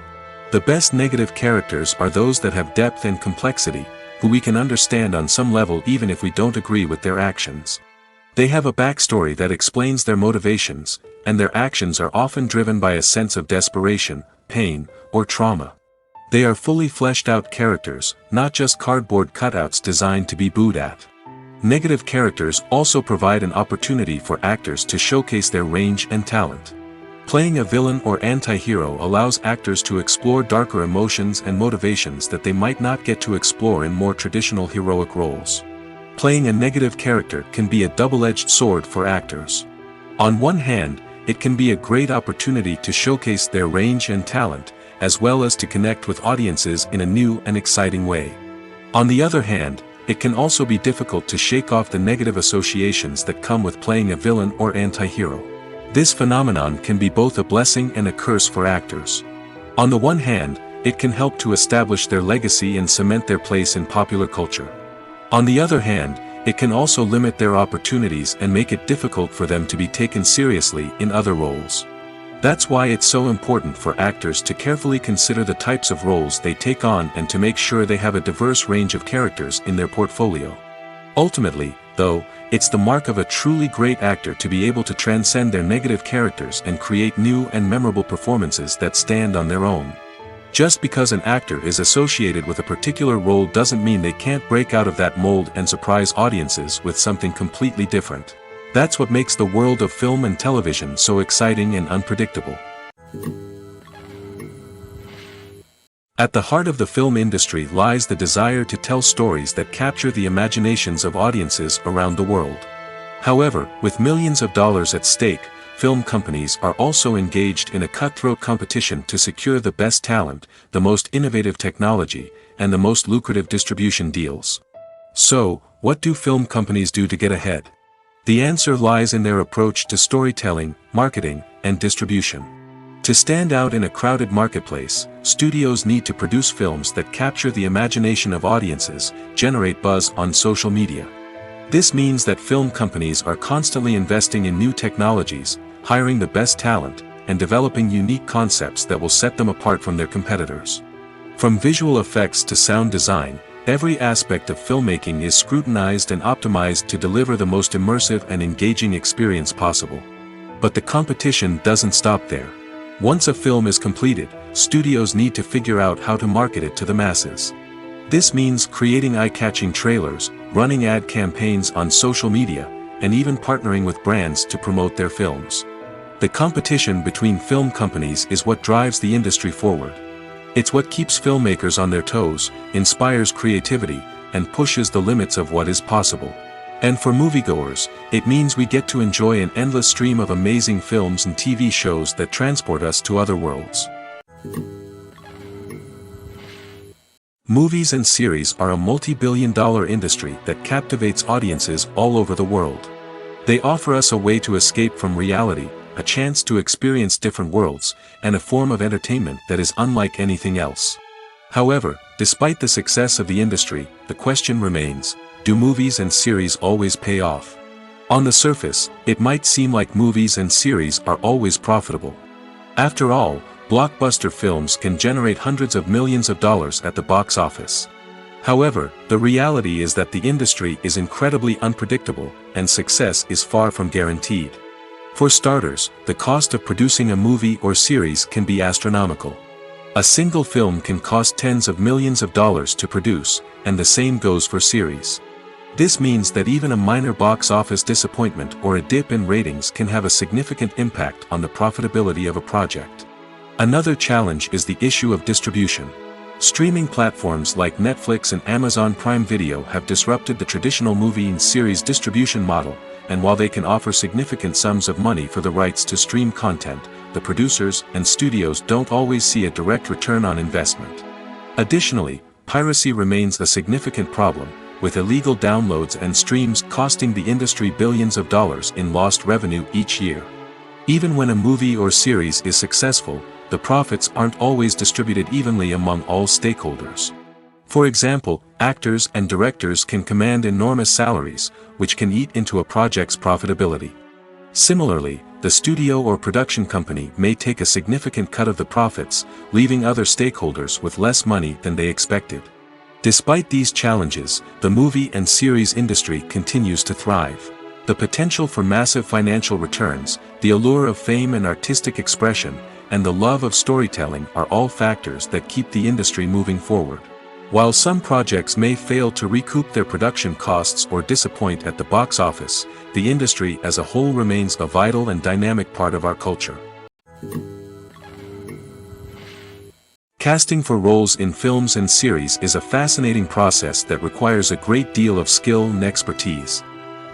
The best negative characters are those that have depth and complexity, who we can understand on some level even if we don't agree with their actions. They have a backstory that explains their motivations, and their actions are often driven by a sense of desperation, pain, or trauma. They are fully fleshed out characters, not just cardboard cutouts designed to be booed at. Negative characters also provide an opportunity for actors to showcase their range and talent. Playing a villain or anti-hero allows actors to explore darker emotions and motivations that they might not get to explore in more traditional heroic roles. Playing a negative character can be a double-edged sword for actors. On one hand, it can be a great opportunity to showcase their range and talent, as well as to connect with audiences in a new and exciting way. On the other hand, it can also be difficult to shake off the negative associations that come with playing a villain or anti-hero. This phenomenon can be both a blessing and a curse for actors. On the one hand, it can help to establish their legacy and cement their place in popular culture. On the other hand, it can also limit their opportunities and make it difficult for them to be taken seriously in other roles. That's why it's so important for actors to carefully consider the types of roles they take on and to make sure they have a diverse range of characters in their portfolio. Ultimately, though, it's the mark of a truly great actor to be able to transcend their negative characters and create new and memorable performances that stand on their own. Just because an actor is associated with a particular role doesn't mean they can't break out of that mold and surprise audiences with something completely different. That's what makes the world of film and television so exciting and unpredictable. At the heart of the film industry lies the desire to tell stories that capture the imaginations of audiences around the world. However, with millions of dollars at stake, film companies are also engaged in a cutthroat competition to secure the best talent, the most innovative technology, and the most lucrative distribution deals. So, what do film companies do to get ahead? The answer lies in their approach to storytelling, marketing, and distribution. To stand out in a crowded marketplace, studios need to produce films that capture the imagination of audiences, generate buzz on social media. This means that film companies are constantly investing in new technologies, hiring the best talent, and developing unique concepts that will set them apart from their competitors. From visual effects to sound design, every aspect of filmmaking is scrutinized and optimized to deliver the most immersive and engaging experience possible. But the competition doesn't stop there. Once a film is completed, studios need to figure out how to market it to the masses. This means creating eye-catching trailers, running ad campaigns on social media, and even partnering with brands to promote their films. The competition between film companies is what drives the industry forward. It's what keeps filmmakers on their toes, inspires creativity, and pushes the limits of what is possible. And for moviegoers, it means we get to enjoy an endless stream of amazing films and TV shows that transport us to other worlds. Movies and series are a multi-billion-dollar industry that captivates audiences all over the world. They offer us a way to escape from reality, a chance to experience different worlds, and a form of entertainment that is unlike anything else. However, despite the success of the industry, the question remains, do movies and series always pay off? On the surface, it might seem like movies and series are always profitable. After all, blockbuster films can generate hundreds of millions of dollars at the box office. However, the reality is that the industry is incredibly unpredictable, and success is far from guaranteed. For starters, the cost of producing a movie or series can be astronomical. A single film can cost tens of millions of dollars to produce, and the same goes for series. This means that even a minor box office disappointment or a dip in ratings can have a significant impact on the profitability of a project. Another challenge is the issue of distribution. Streaming platforms like Netflix and Amazon Prime Video have disrupted the traditional movie and series distribution model, and while they can offer significant sums of money for the rights to stream content, the producers and studios don't always see a direct return on investment. Additionally, piracy remains a significant problem, with illegal downloads and streams costing the industry billions of dollars in lost revenue each year. Even when a movie or series is successful, the profits aren't always distributed evenly among all stakeholders. For example, actors and directors can command enormous salaries, which can eat into a project's profitability. Similarly, the studio or production company may take a significant cut of the profits, leaving other stakeholders with less money than they expected. Despite these challenges, the movie and series industry continues to thrive. The potential for massive financial returns, the allure of fame and artistic expression, and the love of storytelling are all factors that keep the industry moving forward. While some projects may fail to recoup their production costs or disappoint at the box office, the industry as a whole remains a vital and dynamic part of our culture. Casting for roles in films and series is a fascinating process that requires a great deal of skill and expertise.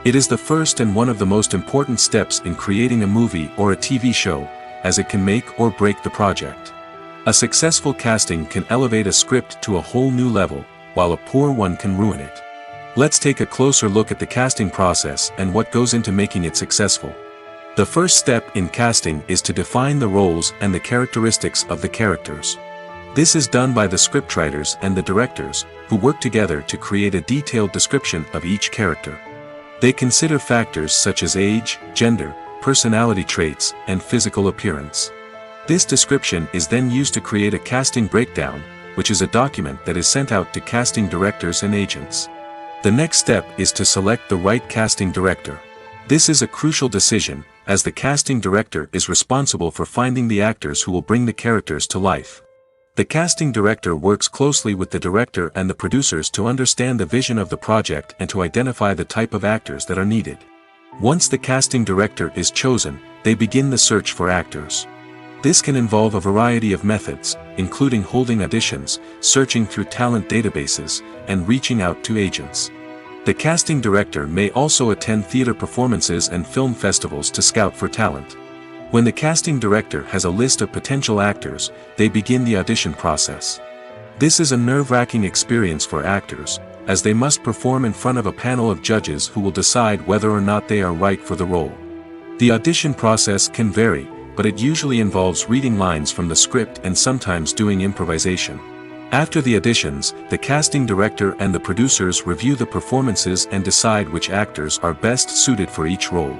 It is the first and one of the most important steps in creating a movie or a TV show, as it can make or break the project. A successful casting can elevate a script to a whole new level, while a poor one can ruin it. Let's take a closer look at the casting process and what goes into making it successful. The first step in casting is to define the roles and the characteristics of the characters. This is done by the scriptwriters and the directors, who work together to create a detailed description of each character. They consider factors such as age, gender, personality traits, and physical appearance. This description is then used to create a casting breakdown, which is a document that is sent out to casting directors and agents. The next step is to select the right casting director. This is a crucial decision, as the casting director is responsible for finding the actors who will bring the characters to life. The casting director works closely with the director and the producers to understand the vision of the project and to identify the type of actors that are needed. Once the casting director is chosen, they begin the search for actors. This can involve a variety of methods, including holding auditions, searching through talent databases, and reaching out to agents. The casting director may also attend theater performances and film festivals to scout for talent. When the casting director has a list of potential actors, they begin the audition process. This is a nerve-wracking experience for actors, as they must perform in front of a panel of judges who will decide whether or not they are right for the role. The audition process can vary, but it usually involves reading lines from the script and sometimes doing improvisation. After the auditions, the casting director and the producers review the performances and decide which actors are best suited for each role.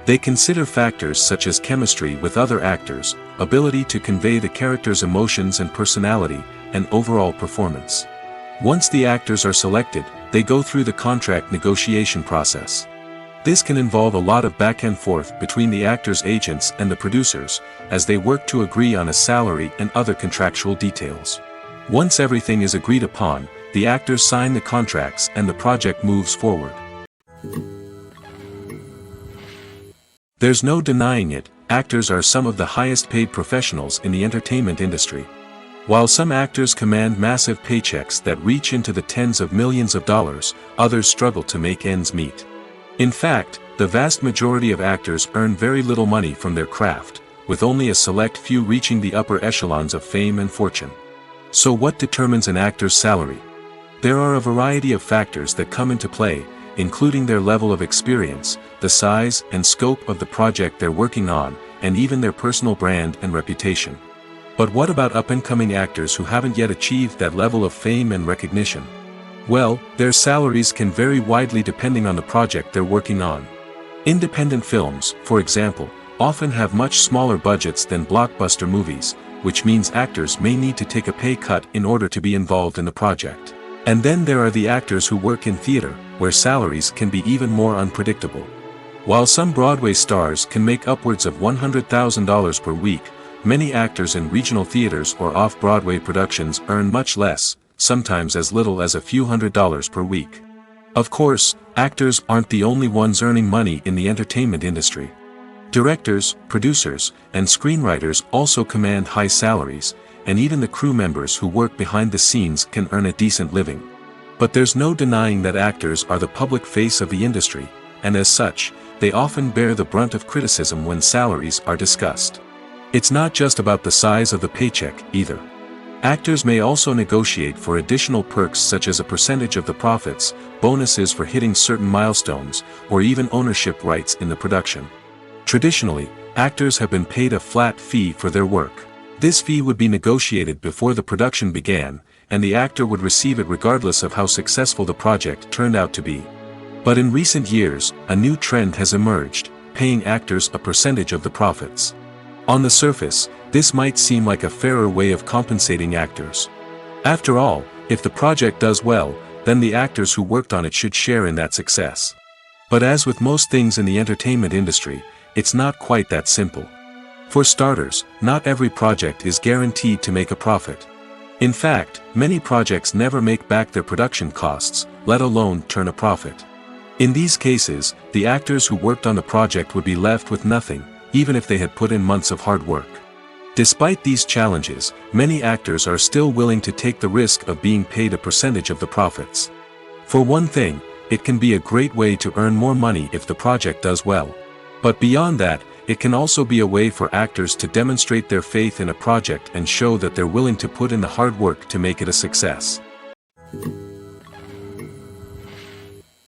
They consider factors such as chemistry with other actors, ability to convey the character's emotions and personality, and overall performance. Once the actors are selected, they go through the contract negotiation process. This can involve a lot of back and forth between the actors' agents and the producers, as they work to agree on a salary and other contractual details. Once everything is agreed upon, the actors sign the contracts and the project moves forward. There's no denying it, actors are some of the highest paid professionals in the entertainment industry. While some actors command massive paychecks that reach into the tens of millions of dollars, others struggle to make ends meet. In fact, the vast majority of actors earn very little money from their craft, with only a select few reaching the upper echelons of fame and fortune. So what determines an actor's salary? There are a variety of factors that come into play, including their level of experience, the size and scope of the project they're working on, and even their personal brand and reputation. But what about up-and-coming actors who haven't yet achieved that level of fame and recognition? Well, their salaries can vary widely depending on the project they're working on. Independent films, for example, often have much smaller budgets than blockbuster movies, which means actors may need to take a pay cut in order to be involved in the project. And then there are the actors who work in theater, where salaries can be even more unpredictable. While some Broadway stars can make upwards of $100,000 per week, many actors in regional theaters or off-Broadway productions earn much less, sometimes as little as a few $100s per week. Of course, actors aren't the only ones earning money in the entertainment industry. Directors, producers, and screenwriters also command high salaries, and even the crew members who work behind the scenes can earn a decent living. But there's no denying that actors are the public face of the industry, and as such, they often bear the brunt of criticism when salaries are discussed. It's not just about the size of the paycheck, either. Actors may also negotiate for additional perks such as a percentage of the profits, bonuses for hitting certain milestones, or even ownership rights in the production. Traditionally, actors have been paid a flat fee for their work. This fee would be negotiated before the production began, and the actor would receive it regardless of how successful the project turned out to be. But in recent years, a new trend has emerged, paying actors a percentage of the profits. On the surface, this might seem like a fairer way of compensating actors. After all, if the project does well, then the actors who worked on it should share in that success. But as with most things in the entertainment industry, it's not quite that simple. For starters, not every project is guaranteed to make a profit. In fact, many projects never make back their production costs, let alone turn a profit. In these cases, the actors who worked on the project would be left with nothing, even if they had put in months of hard work. Despite these challenges, many actors are still willing to take the risk of being paid a percentage of the profits. For one thing, it can be a great way to earn more money if the project does well. But beyond that, it can also be a way for actors to demonstrate their faith in a project and show that they're willing to put in the hard work to make it a success.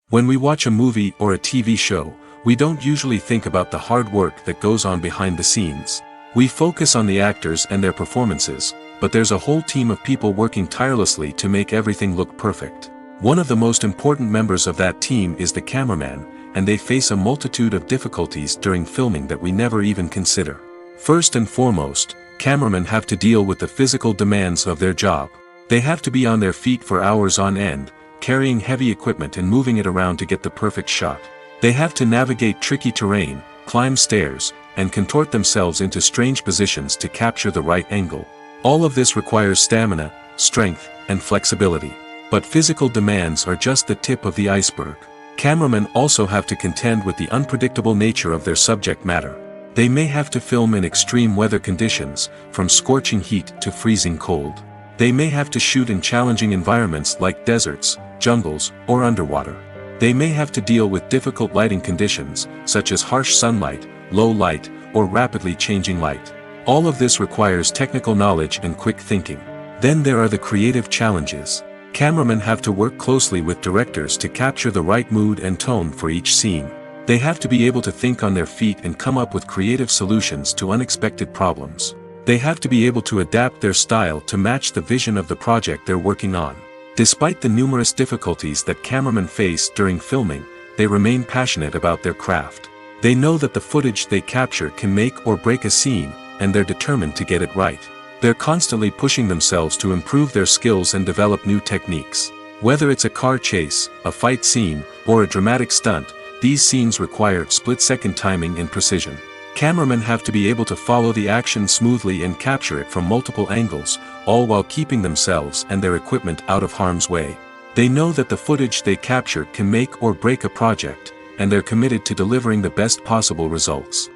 When we watch a movie or a TV show, we don't usually think about the hard work that goes on behind the scenes. We focus on the actors and their performances, but there's a whole team of people working tirelessly to make everything look perfect. One of the most important members of that team is the cameraman, and they face a multitude of difficulties during filming that we never even consider. First and foremost, cameramen have to deal with the physical demands of their job. They have to be on their feet for hours on end, carrying heavy equipment and moving it around to get the perfect shot. They have to navigate tricky terrain, climb stairs, and contort themselves into strange positions to capture the right angle. All of this requires stamina, strength, and flexibility. But physical demands are just the tip of the iceberg. Cameramen also have to contend with the unpredictable nature of their subject matter. They may have to film in extreme weather conditions, from scorching heat to freezing cold. They may have to shoot in challenging environments like deserts, jungles, or underwater. They may have to deal with difficult lighting conditions, such as harsh sunlight, low light, or rapidly changing light. All of this requires technical knowledge and quick thinking. Then there are the creative challenges. Cameramen have to work closely with directors to capture the right mood and tone for each scene. They have to be able to think on their feet and come up with creative solutions to unexpected problems. They have to be able to adapt their style to match the vision of the project they're working on. Despite the numerous difficulties that cameramen face during filming, they remain passionate about their craft. They know that the footage they capture can make or break a scene, and they're determined to get it right. They're constantly pushing themselves to improve their skills and develop new techniques. Whether it's a car chase, a fight scene, or a dramatic stunt, these scenes require split-second timing and precision. Cameramen have to be able to follow the action smoothly and capture it from multiple angles, all while keeping themselves and their equipment out of harm's way. They know that the footage they capture can make or break a project, and they're committed to delivering the best possible results.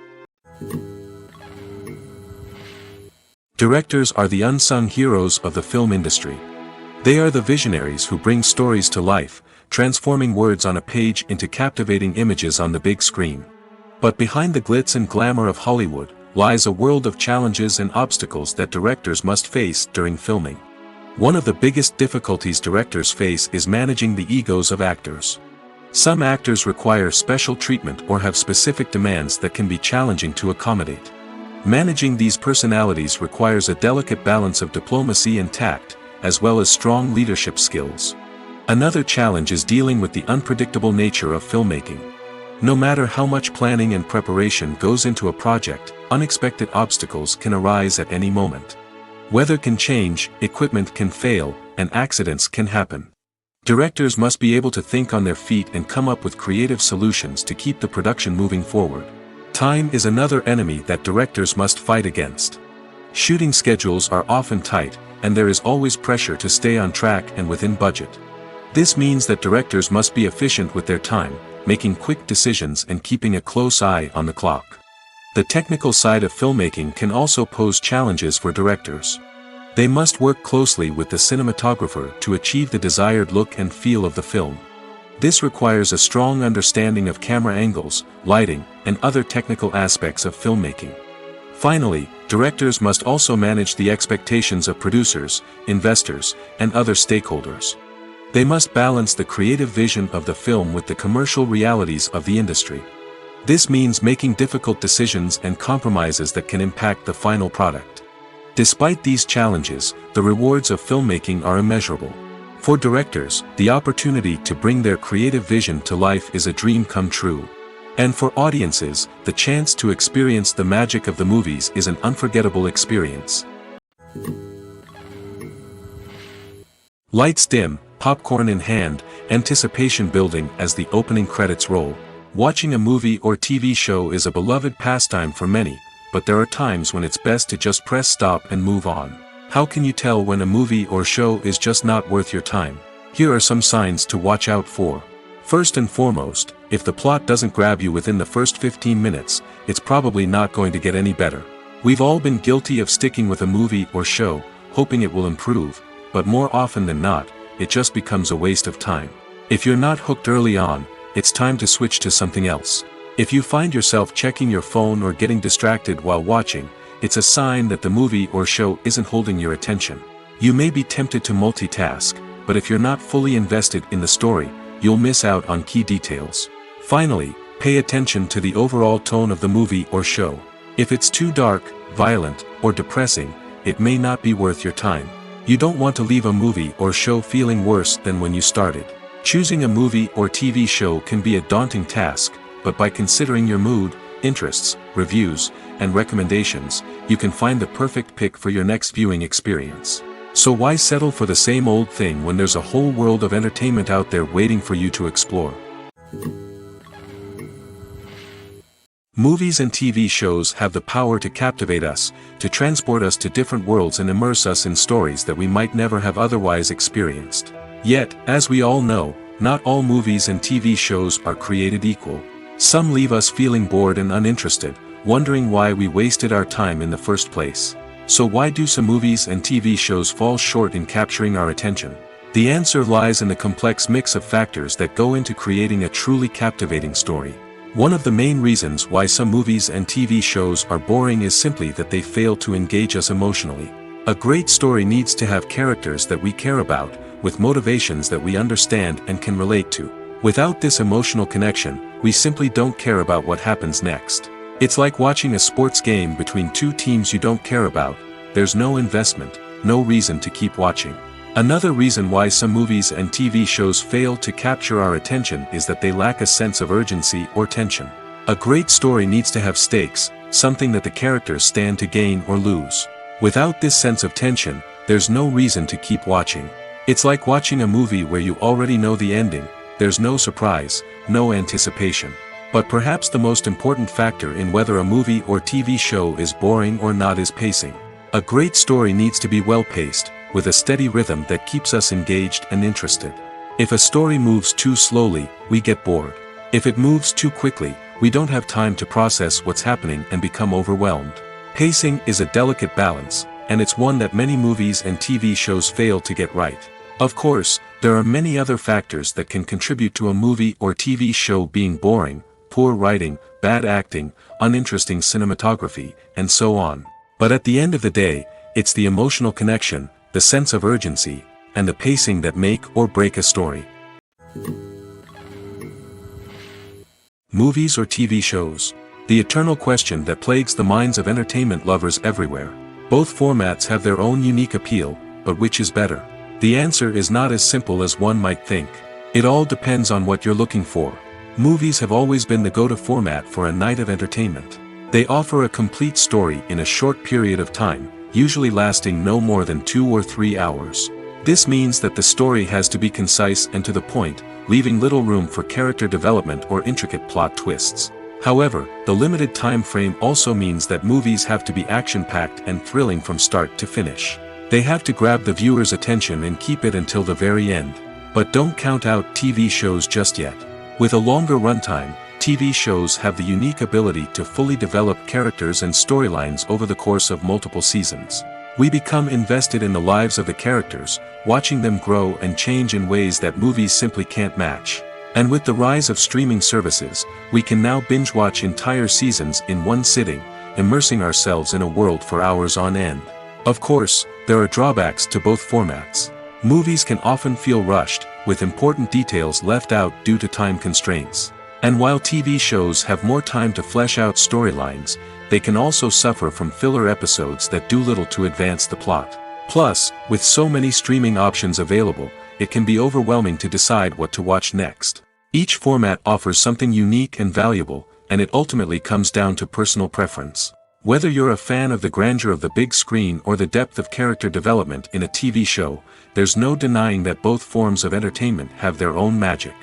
Directors are the unsung heroes of the film industry. They are the visionaries who bring stories to life, transforming words on a page into captivating images on the big screen. But behind the glitz and glamour of Hollywood lies a world of challenges and obstacles that directors must face during filming. One of the biggest difficulties directors face is managing the egos of actors. Some actors require special treatment or have specific demands that can be challenging to accommodate. Managing these personalities requires a delicate balance of diplomacy and tact, as well as strong leadership skills. Another challenge is dealing with the unpredictable nature of filmmaking. No matter how much planning and preparation goes into a project, unexpected obstacles can arise at any moment. Weather can change, equipment can fail, and accidents can happen. Directors must be able to think on their feet and come up with creative solutions to keep the production moving forward. Time is another enemy that directors must fight against. Shooting schedules are often tight, and there is always pressure to stay on track and within budget. This means that directors must be efficient with their time, making quick decisions and keeping a close eye on the clock. The technical side of filmmaking can also pose challenges for directors. They must work closely with the cinematographer to achieve the desired look and feel of the film. This requires a strong understanding of camera angles, lighting, and other technical aspects of filmmaking. Finally, directors must also manage the expectations of producers, investors, and other stakeholders. They must balance the creative vision of the film with the commercial realities of the industry. This means making difficult decisions and compromises that can impact the final product. Despite these challenges, the rewards of filmmaking are immeasurable. For directors, the opportunity to bring their creative vision to life is a dream come true. And for audiences, the chance to experience the magic of the movies is an unforgettable experience. Lights dim, popcorn in hand, anticipation building as the opening credits roll. Watching a movie or TV show is a beloved pastime for many, but there are times when it's best to just press stop and move on. How can you tell when a movie or show is just not worth your time? Here are some signs to watch out for. First and foremost, if the plot doesn't grab you within the first 15 minutes, it's probably not going to get any better. We've all been guilty of sticking with a movie or show, hoping it will improve, but more often than not, it just becomes a waste of time. If you're not hooked early on, it's time to switch to something else. If you find yourself checking your phone or getting distracted while watching, it's a sign that the movie or show isn't holding your attention. You may be tempted to multitask, but if you're not fully invested in the story, you'll miss out on key details. Finally, pay attention to the overall tone of the movie or show. If it's too dark, violent, or depressing, it may not be worth your time. You don't want to leave a movie or show feeling worse than when you started. Choosing a movie or TV show can be a daunting task, but by considering your mood, interests, reviews, and recommendations, you can find the perfect pick for your next viewing experience. So why settle for the same old thing when there's a whole world of entertainment out there waiting for you to explore? Movies and TV shows have the power to captivate us, to transport us to different worlds and immerse us in stories that we might never have otherwise experienced. Yet, as we all know, not all movies and TV shows are created equal. Some leave us feeling bored and uninterested, wondering why we wasted our time in the first place. So why do some movies and TV shows fall short in capturing our attention? The answer lies in the complex mix of factors that go into creating a truly captivating story. One of the main reasons why some movies and TV shows are boring is simply that they fail to engage us emotionally. A great story needs to have characters that we care about, with motivations that we understand and can relate to. Without this emotional connection, we simply don't care about what happens next. It's like watching a sports game between two teams you don't care about. There's no investment, no reason to keep watching. Another reason why some movies and TV shows fail to capture our attention is that they lack a sense of urgency or tension. A great story needs to have stakes, something that the characters stand to gain or lose. Without this sense of tension, there's no reason to keep watching. It's like watching a movie where you already know the ending. There's no surprise, no anticipation. But perhaps the most important factor in whether a movie or TV show is boring or not is pacing. A great story needs to be well-paced, with a steady rhythm that keeps us engaged and interested. If a story moves too slowly, we get bored. If it moves too quickly, we don't have time to process what's happening and become overwhelmed. Pacing is a delicate balance, and it's one that many movies and TV shows fail to get right. Of course, there are many other factors that can contribute to a movie or TV show being boring: poor writing, bad acting, uninteresting cinematography, and so on. But at the end of the day, it's the emotional connection, the sense of urgency, and the pacing that make or break a story. Movies or TV shows? The eternal question that plagues the minds of entertainment lovers everywhere. Both formats have their own unique appeal, but which is better? The answer is not as simple as one might think. It all depends on what you're looking for. Movies have always been the go-to format for a night of entertainment. They offer a complete story in a short period of time, usually lasting no more than 2 or 3 hours. This means that the story has to be concise and to the point, leaving little room for character development or intricate plot twists. However, the limited time frame also means that movies have to be action-packed and thrilling from start to finish. They have to grab the viewer's attention and keep it until the very end. But don't count out TV shows just yet. With a longer runtime, TV shows have the unique ability to fully develop characters and storylines over the course of multiple seasons. We become invested in the lives of the characters, watching them grow and change in ways that movies simply can't match. And with the rise of streaming services, we can now binge-watch entire seasons in one sitting, immersing ourselves in a world for hours on end. Of course, there are drawbacks to both formats. Movies can often feel rushed, with important details left out due to time constraints. And while TV shows have more time to flesh out storylines, they can also suffer from filler episodes that do little to advance the plot. Plus, with so many streaming options available, it can be overwhelming to decide what to watch next. Each format offers something unique and valuable, and it ultimately comes down to personal preference. Whether you're a fan of the grandeur of the big screen or the depth of character development in a TV show, there's no denying that both forms of entertainment have their own magic.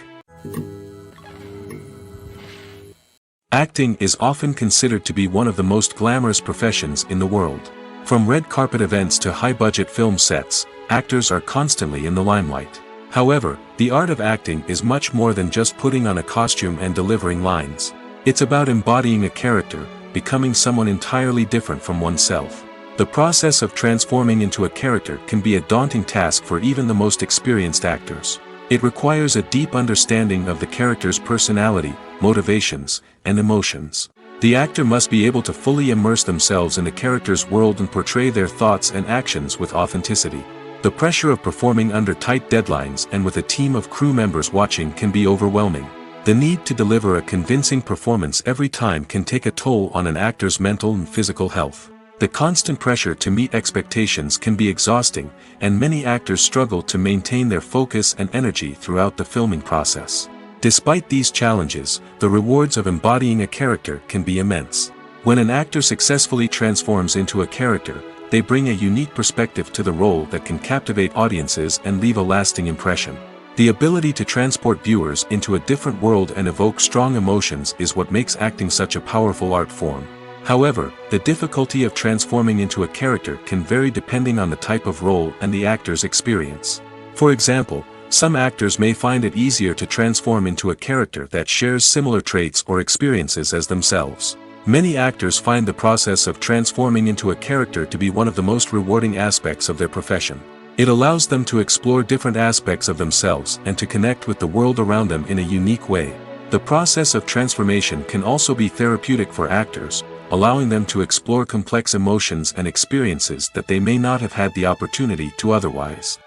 Acting is often considered to be one of the most glamorous professions in the world. From red carpet events to high-budget film sets, actors are constantly in the limelight. However, the art of acting is much more than just putting on a costume and delivering lines. It's about embodying a character, becoming someone entirely different from oneself. The process of transforming into a character can be a daunting task for even the most experienced actors. It requires a deep understanding of the character's personality, motivations, and emotions. The actor must be able to fully immerse themselves in the character's world and portray their thoughts and actions with authenticity. The pressure of performing under tight deadlines and with a team of crew members watching can be overwhelming. The need to deliver a convincing performance every time can take a toll on an actor's mental and physical health. The constant pressure to meet expectations can be exhausting, and many actors struggle to maintain their focus and energy throughout the filming process. Despite these challenges, the rewards of embodying a character can be immense. When an actor successfully transforms into a character, they bring a unique perspective to the role that can captivate audiences and leave a lasting impression. The ability to transport viewers into a different world and evoke strong emotions is what makes acting such a powerful art form. However, the difficulty of transforming into a character can vary depending on the type of role and the actor's experience. For example, some actors may find it easier to transform into a character that shares similar traits or experiences as themselves. Many actors find the process of transforming into a character to be one of the most rewarding aspects of their profession. It allows them to explore different aspects of themselves and to connect with the world around them in a unique way. The process of transformation can also be therapeutic for actors, allowing them to explore complex emotions and experiences that they may not have had the opportunity to otherwise.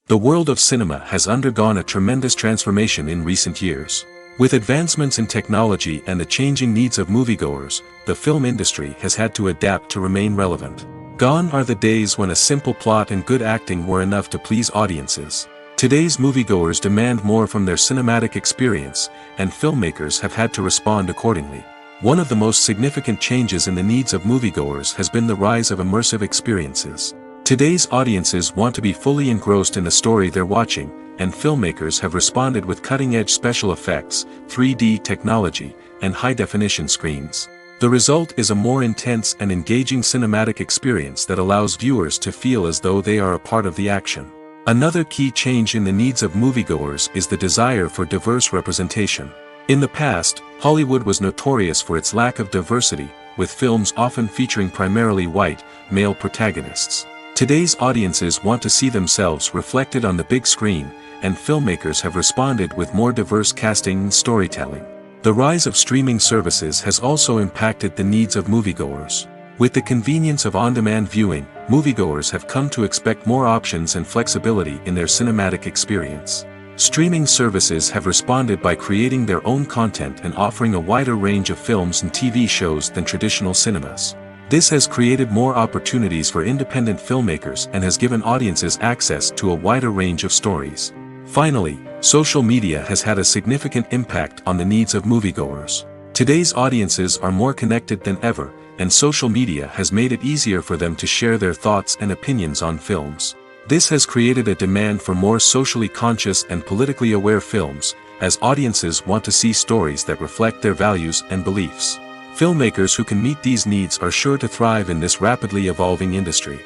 The world of cinema has undergone a tremendous transformation in recent years. With advancements in technology and the changing needs of moviegoers, the film industry has had to adapt to remain relevant. Gone are the days when a simple plot and good acting were enough to please audiences. Today's moviegoers demand more from their cinematic experience, and filmmakers have had to respond accordingly. One of the most significant changes in the needs of moviegoers has been the rise of immersive experiences. Today's audiences want to be fully engrossed in the story they're watching, and filmmakers have responded with cutting-edge special effects, 3D technology, and high-definition screens. The result is a more intense and engaging cinematic experience that allows viewers to feel as though they are a part of the action. Another key change in the needs of moviegoers is the desire for diverse representation. In the past, Hollywood was notorious for its lack of diversity, with films often featuring primarily white, male protagonists. Today's audiences want to see themselves reflected on the big screen, and filmmakers have responded with more diverse casting and storytelling. The rise of streaming services has also impacted the needs of moviegoers. With the convenience of on-demand viewing, moviegoers have come to expect more options and flexibility in their cinematic experience. Streaming services have responded by creating their own content and offering a wider range of films and TV shows than traditional cinemas. This has created more opportunities for independent filmmakers and has given audiences access to a wider range of stories. Finally, social media has had a significant impact on the needs of moviegoers. Today's audiences are more connected than ever, and social media has made it easier for them to share their thoughts and opinions on films. This has created a demand for more socially conscious and politically aware films, as audiences want to see stories that reflect their values and beliefs. Filmmakers who can meet these needs are sure to thrive in this rapidly evolving industry.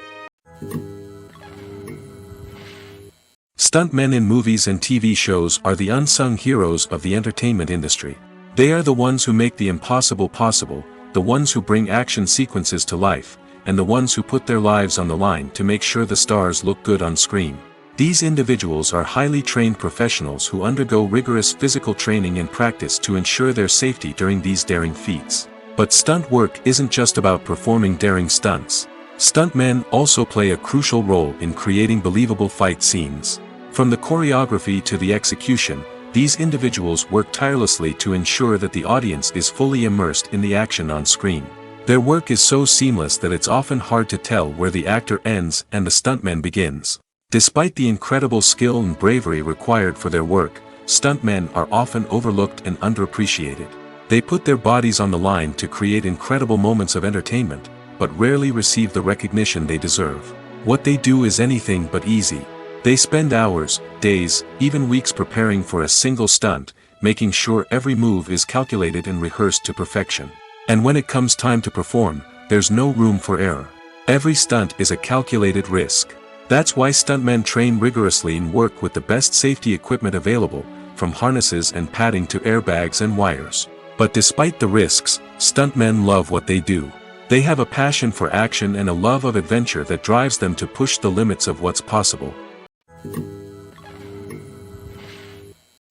Stuntmen in movies and TV shows are the unsung heroes of the entertainment industry. They are the ones who make the impossible possible, the ones who bring action sequences to life, and the ones who put their lives on the line to make sure the stars look good on screen. These individuals are highly trained professionals who undergo rigorous physical training and practice to ensure their safety during these daring feats. But stunt work isn't just about performing daring stunts. Stuntmen also play a crucial role in creating believable fight scenes. From the choreography to the execution, these individuals work tirelessly to ensure that the audience is fully immersed in the action on screen. Their work is so seamless that it's often hard to tell where the actor ends and the stuntman begins. Despite the incredible skill and bravery required for their work, stuntmen are often overlooked and underappreciated. They put their bodies on the line to create incredible moments of entertainment, but rarely receive the recognition they deserve. What they do is anything but easy. They spend hours, days, even weeks preparing for a single stunt, making sure every move is calculated and rehearsed to perfection. And when it comes time to perform, there's no room for error. Every stunt is a calculated risk. That's why stuntmen train rigorously and work with the best safety equipment available, from harnesses and padding to airbags and wires. But despite the risks, stuntmen love what they do. They have a passion for action and a love of adventure that drives them to push the limits of what's possible.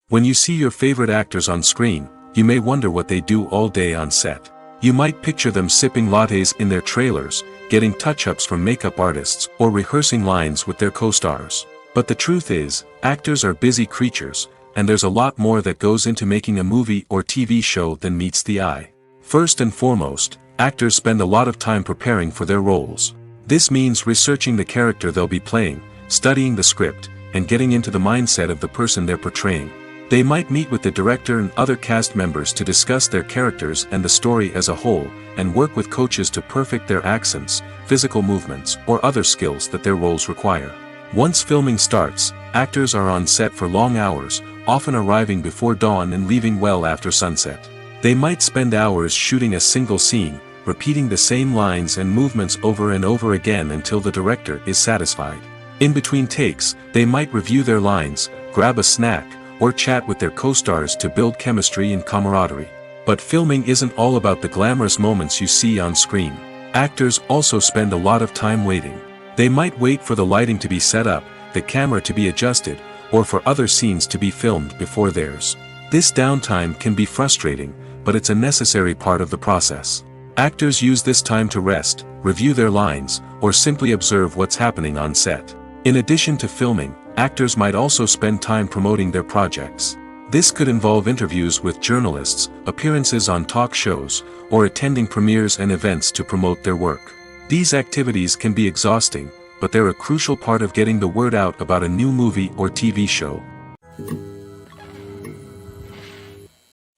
When you see your favorite actors on screen, you may wonder what they do all day on set. You might picture them sipping lattes in their trailers, getting touch-ups from makeup artists, or rehearsing lines with their co-stars. But the truth is, actors are busy creatures, and there's a lot more that goes into making a movie or TV show than meets the eye. First and foremost, actors spend a lot of time preparing for their roles. This means researching the character they'll be playing, studying the script, and getting into the mindset of the person they're portraying. They might meet with the director and other cast members to discuss their characters and the story as a whole, and work with coaches to perfect their accents, physical movements, or other skills that their roles require. Once filming starts, actors are on set for long hours, often arriving before dawn and leaving well after sunset. They might spend hours shooting a single scene, repeating the same lines and movements over and over again until the director is satisfied. In between takes, they might review their lines, grab a snack, or chat with their co-stars to build chemistry and camaraderie. But filming isn't all about the glamorous moments you see on screen. Actors also spend a lot of time waiting. They might wait for the lighting to be set up, the camera to be adjusted, or for other scenes to be filmed before theirs. This downtime can be frustrating, but it's a necessary part of the process. Actors use this time to rest, review their lines, or simply observe what's happening on set. In addition to filming, actors might also spend time promoting their projects. This could involve interviews with journalists, appearances on talk shows, or attending premieres and events to promote their work. These activities can be exhausting, but they're a crucial part of getting the word out about a new movie or TV show.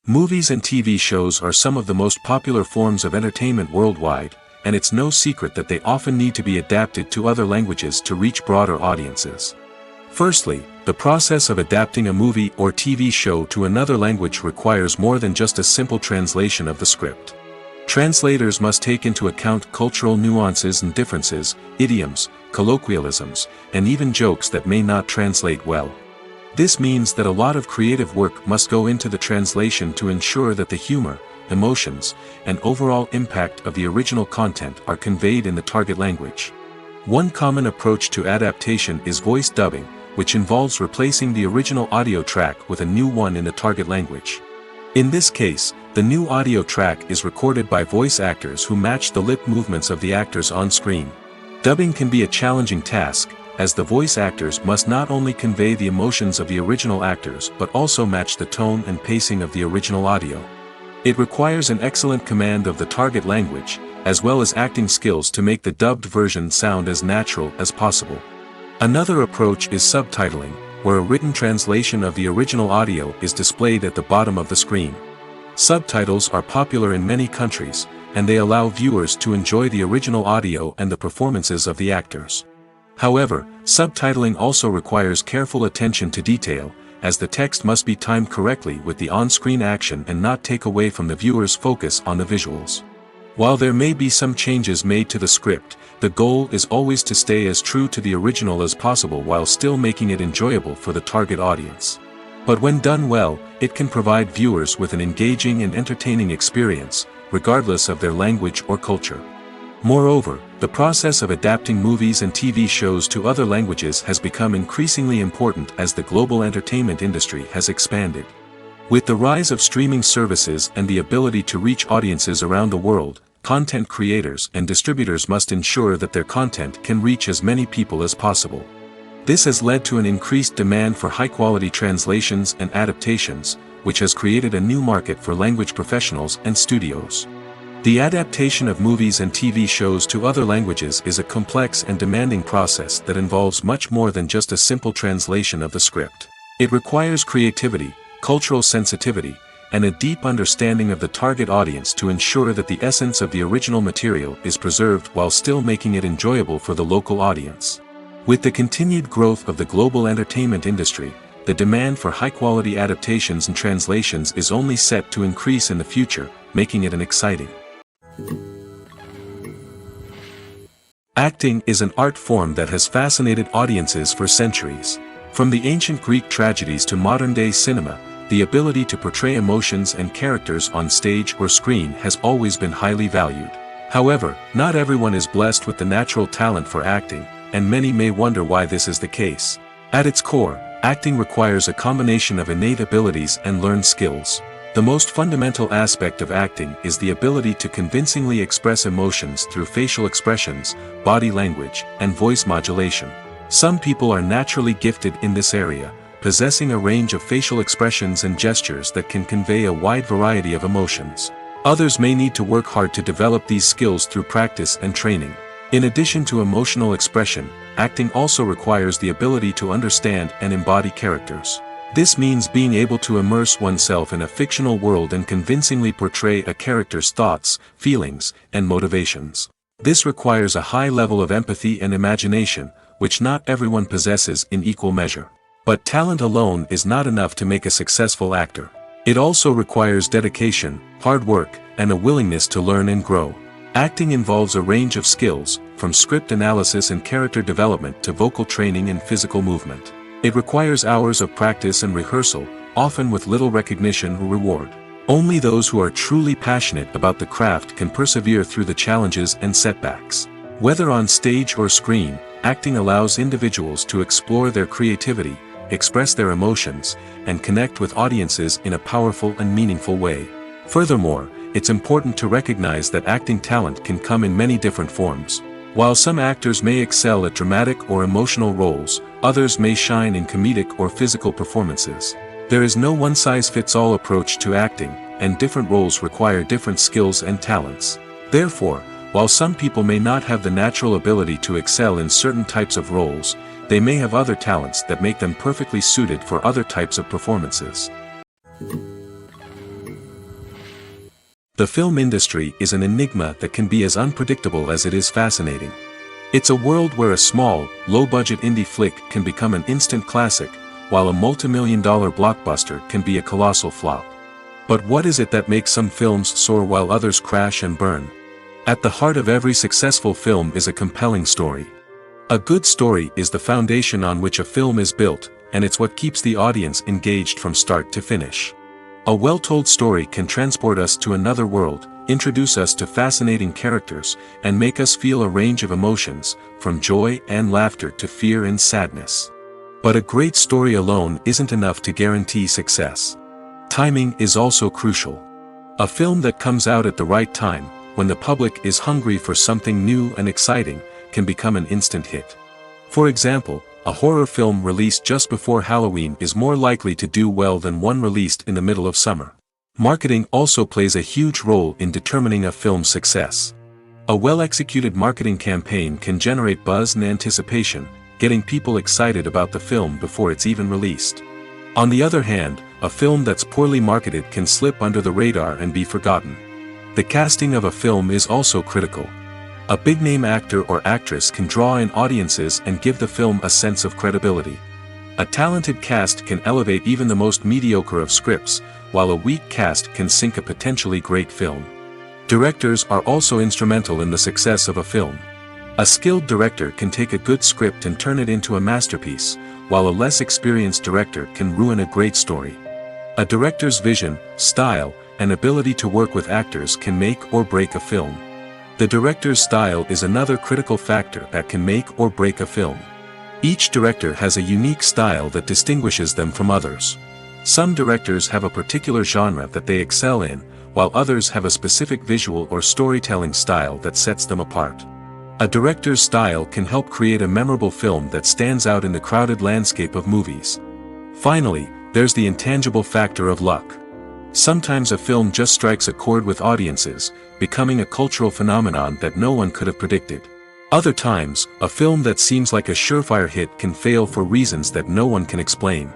Movies and TV shows are some of the most popular forms of entertainment worldwide, and it's no secret that they often need to be adapted to other languages to reach broader audiences. Firstly, the process of adapting a movie or TV show to another language requires more than just a simple translation of the script. Translators must take into account cultural nuances and differences, idioms, colloquialisms, and even jokes that may not translate well. This means that a lot of creative work must go into the translation to ensure that the humor, emotions, and overall impact of the original content are conveyed in the target language. One common approach to adaptation is voice dubbing, which involves replacing the original audio track with a new one in the target language. In this case, the new audio track is recorded by voice actors who match the lip movements of the actors on screen. Dubbing can be a challenging task, as the voice actors must not only convey the emotions of the original actors but also match the tone and pacing of the original audio. It requires an excellent command of the target language, as well as acting skills to make the dubbed version sound as natural as possible. Another approach is subtitling, where a written translation of the original audio is displayed at the bottom of the screen. Subtitles are popular in many countries, and they allow viewers to enjoy the original audio and the performances of the actors. However, subtitling also requires careful attention to detail, as the text must be timed correctly with the on-screen action and not take away from the viewer's focus on the visuals. While there may be some changes made to the script, the goal is always to stay as true to the original as possible while still making it enjoyable for the target audience. But when done well, it can provide viewers with an engaging and entertaining experience, regardless of their language or culture. Moreover, the process of adapting movies and TV shows to other languages has become increasingly important as the global entertainment industry has expanded. With the rise of streaming services and the ability to reach audiences around the world, content creators and distributors must ensure that their content can reach as many people as possible. This has led to an increased demand for high-quality translations and adaptations, which has created a new market for language professionals and studios. The adaptation of movies and TV shows to other languages is a complex and demanding process that involves much more than just a simple translation of the script. It requires creativity, cultural sensitivity, and a deep understanding of the target audience to ensure that the essence of the original material is preserved while still making it enjoyable for the local audience. With the continued growth of the global entertainment industry, the demand for high-quality adaptations and translations is only set to increase in the future, making it an exciting. Acting is an art form that has fascinated audiences for centuries. From the ancient Greek tragedies to modern-day cinema, the ability to portray emotions and characters on stage or screen has always been highly valued. However, not everyone is blessed with the natural talent for acting, and many may wonder why this is the case. At its core, acting requires a combination of innate abilities and learned skills. The most fundamental aspect of acting is the ability to convincingly express emotions through facial expressions, body language, and voice modulation. Some people are naturally gifted in this area, possessing a range of facial expressions and gestures that can convey a wide variety of emotions. Others may need to work hard to develop these skills through practice and training. In addition to emotional expression, acting also requires the ability to understand and embody characters. This means being able to immerse oneself in a fictional world and convincingly portray a character's thoughts, feelings, and motivations. This requires a high level of empathy and imagination, which not everyone possesses in equal measure. But talent alone is not enough to make a successful actor. It also requires dedication, hard work, and a willingness to learn and grow. Acting involves a range of skills, from script analysis and character development to vocal training and physical movement. It requires hours of practice and rehearsal, often with little recognition or reward. Only those who are truly passionate about the craft can persevere through the challenges and setbacks. Whether on stage or screen, acting allows individuals to explore their creativity, express their emotions, and connect with audiences in a powerful and meaningful way. Furthermore, it's important to recognize that acting talent can come in many different forms. While some actors may excel at dramatic or emotional roles, others may shine in comedic or physical performances. There is no one-size-fits-all approach to acting, and different roles require different skills and talents. Therefore, while some people may not have the natural ability to excel in certain types of roles, they may have other talents that make them perfectly suited for other types of performances. The film industry is an enigma that can be as unpredictable as it is fascinating. It's a world where a small, low-budget indie flick can become an instant classic, while a multi-million-dollar blockbuster can be a colossal flop. But what is it that makes some films soar while others crash and burn? At the heart of every successful film is a compelling story. A good story is the foundation on which a film is built, and it's what keeps the audience engaged from start to finish. A well-told story can transport us to another world, introduce us to fascinating characters, and make us feel a range of emotions, from joy and laughter to fear and sadness. But a great story alone isn't enough to guarantee success. Timing is also crucial. A film that comes out at the right time, when the public is hungry for something new and exciting, can become an instant hit. For example, a horror film released just before Halloween is more likely to do well than one released in the middle of summer. Marketing also plays a huge role in determining a film's success. A well-executed marketing campaign can generate buzz and anticipation, getting people excited about the film before it's even released. On the other hand, a film that's poorly marketed can slip under the radar and be forgotten. The casting of a film is also critical. A big-name actor or actress can draw in audiences and give the film a sense of credibility. A talented cast can elevate even the most mediocre of scripts, while a weak cast can sink a potentially great film. Directors are also instrumental in the success of a film. A skilled director can take a good script and turn it into a masterpiece, while a less experienced director can ruin a great story. A director's vision, style, and ability to work with actors can make or break a film. The director's style is another critical factor that can make or break a film. Each director has a unique style that distinguishes them from others. Some directors have a particular genre that they excel in, while others have a specific visual or storytelling style that sets them apart. A director's style can help create a memorable film that stands out in the crowded landscape of movies. Finally, there's the intangible factor of luck. Sometimes a film just strikes a chord with audiences, becoming a cultural phenomenon that no one could have predicted. Other times, a film that seems like a surefire hit can fail for reasons that no one can explain.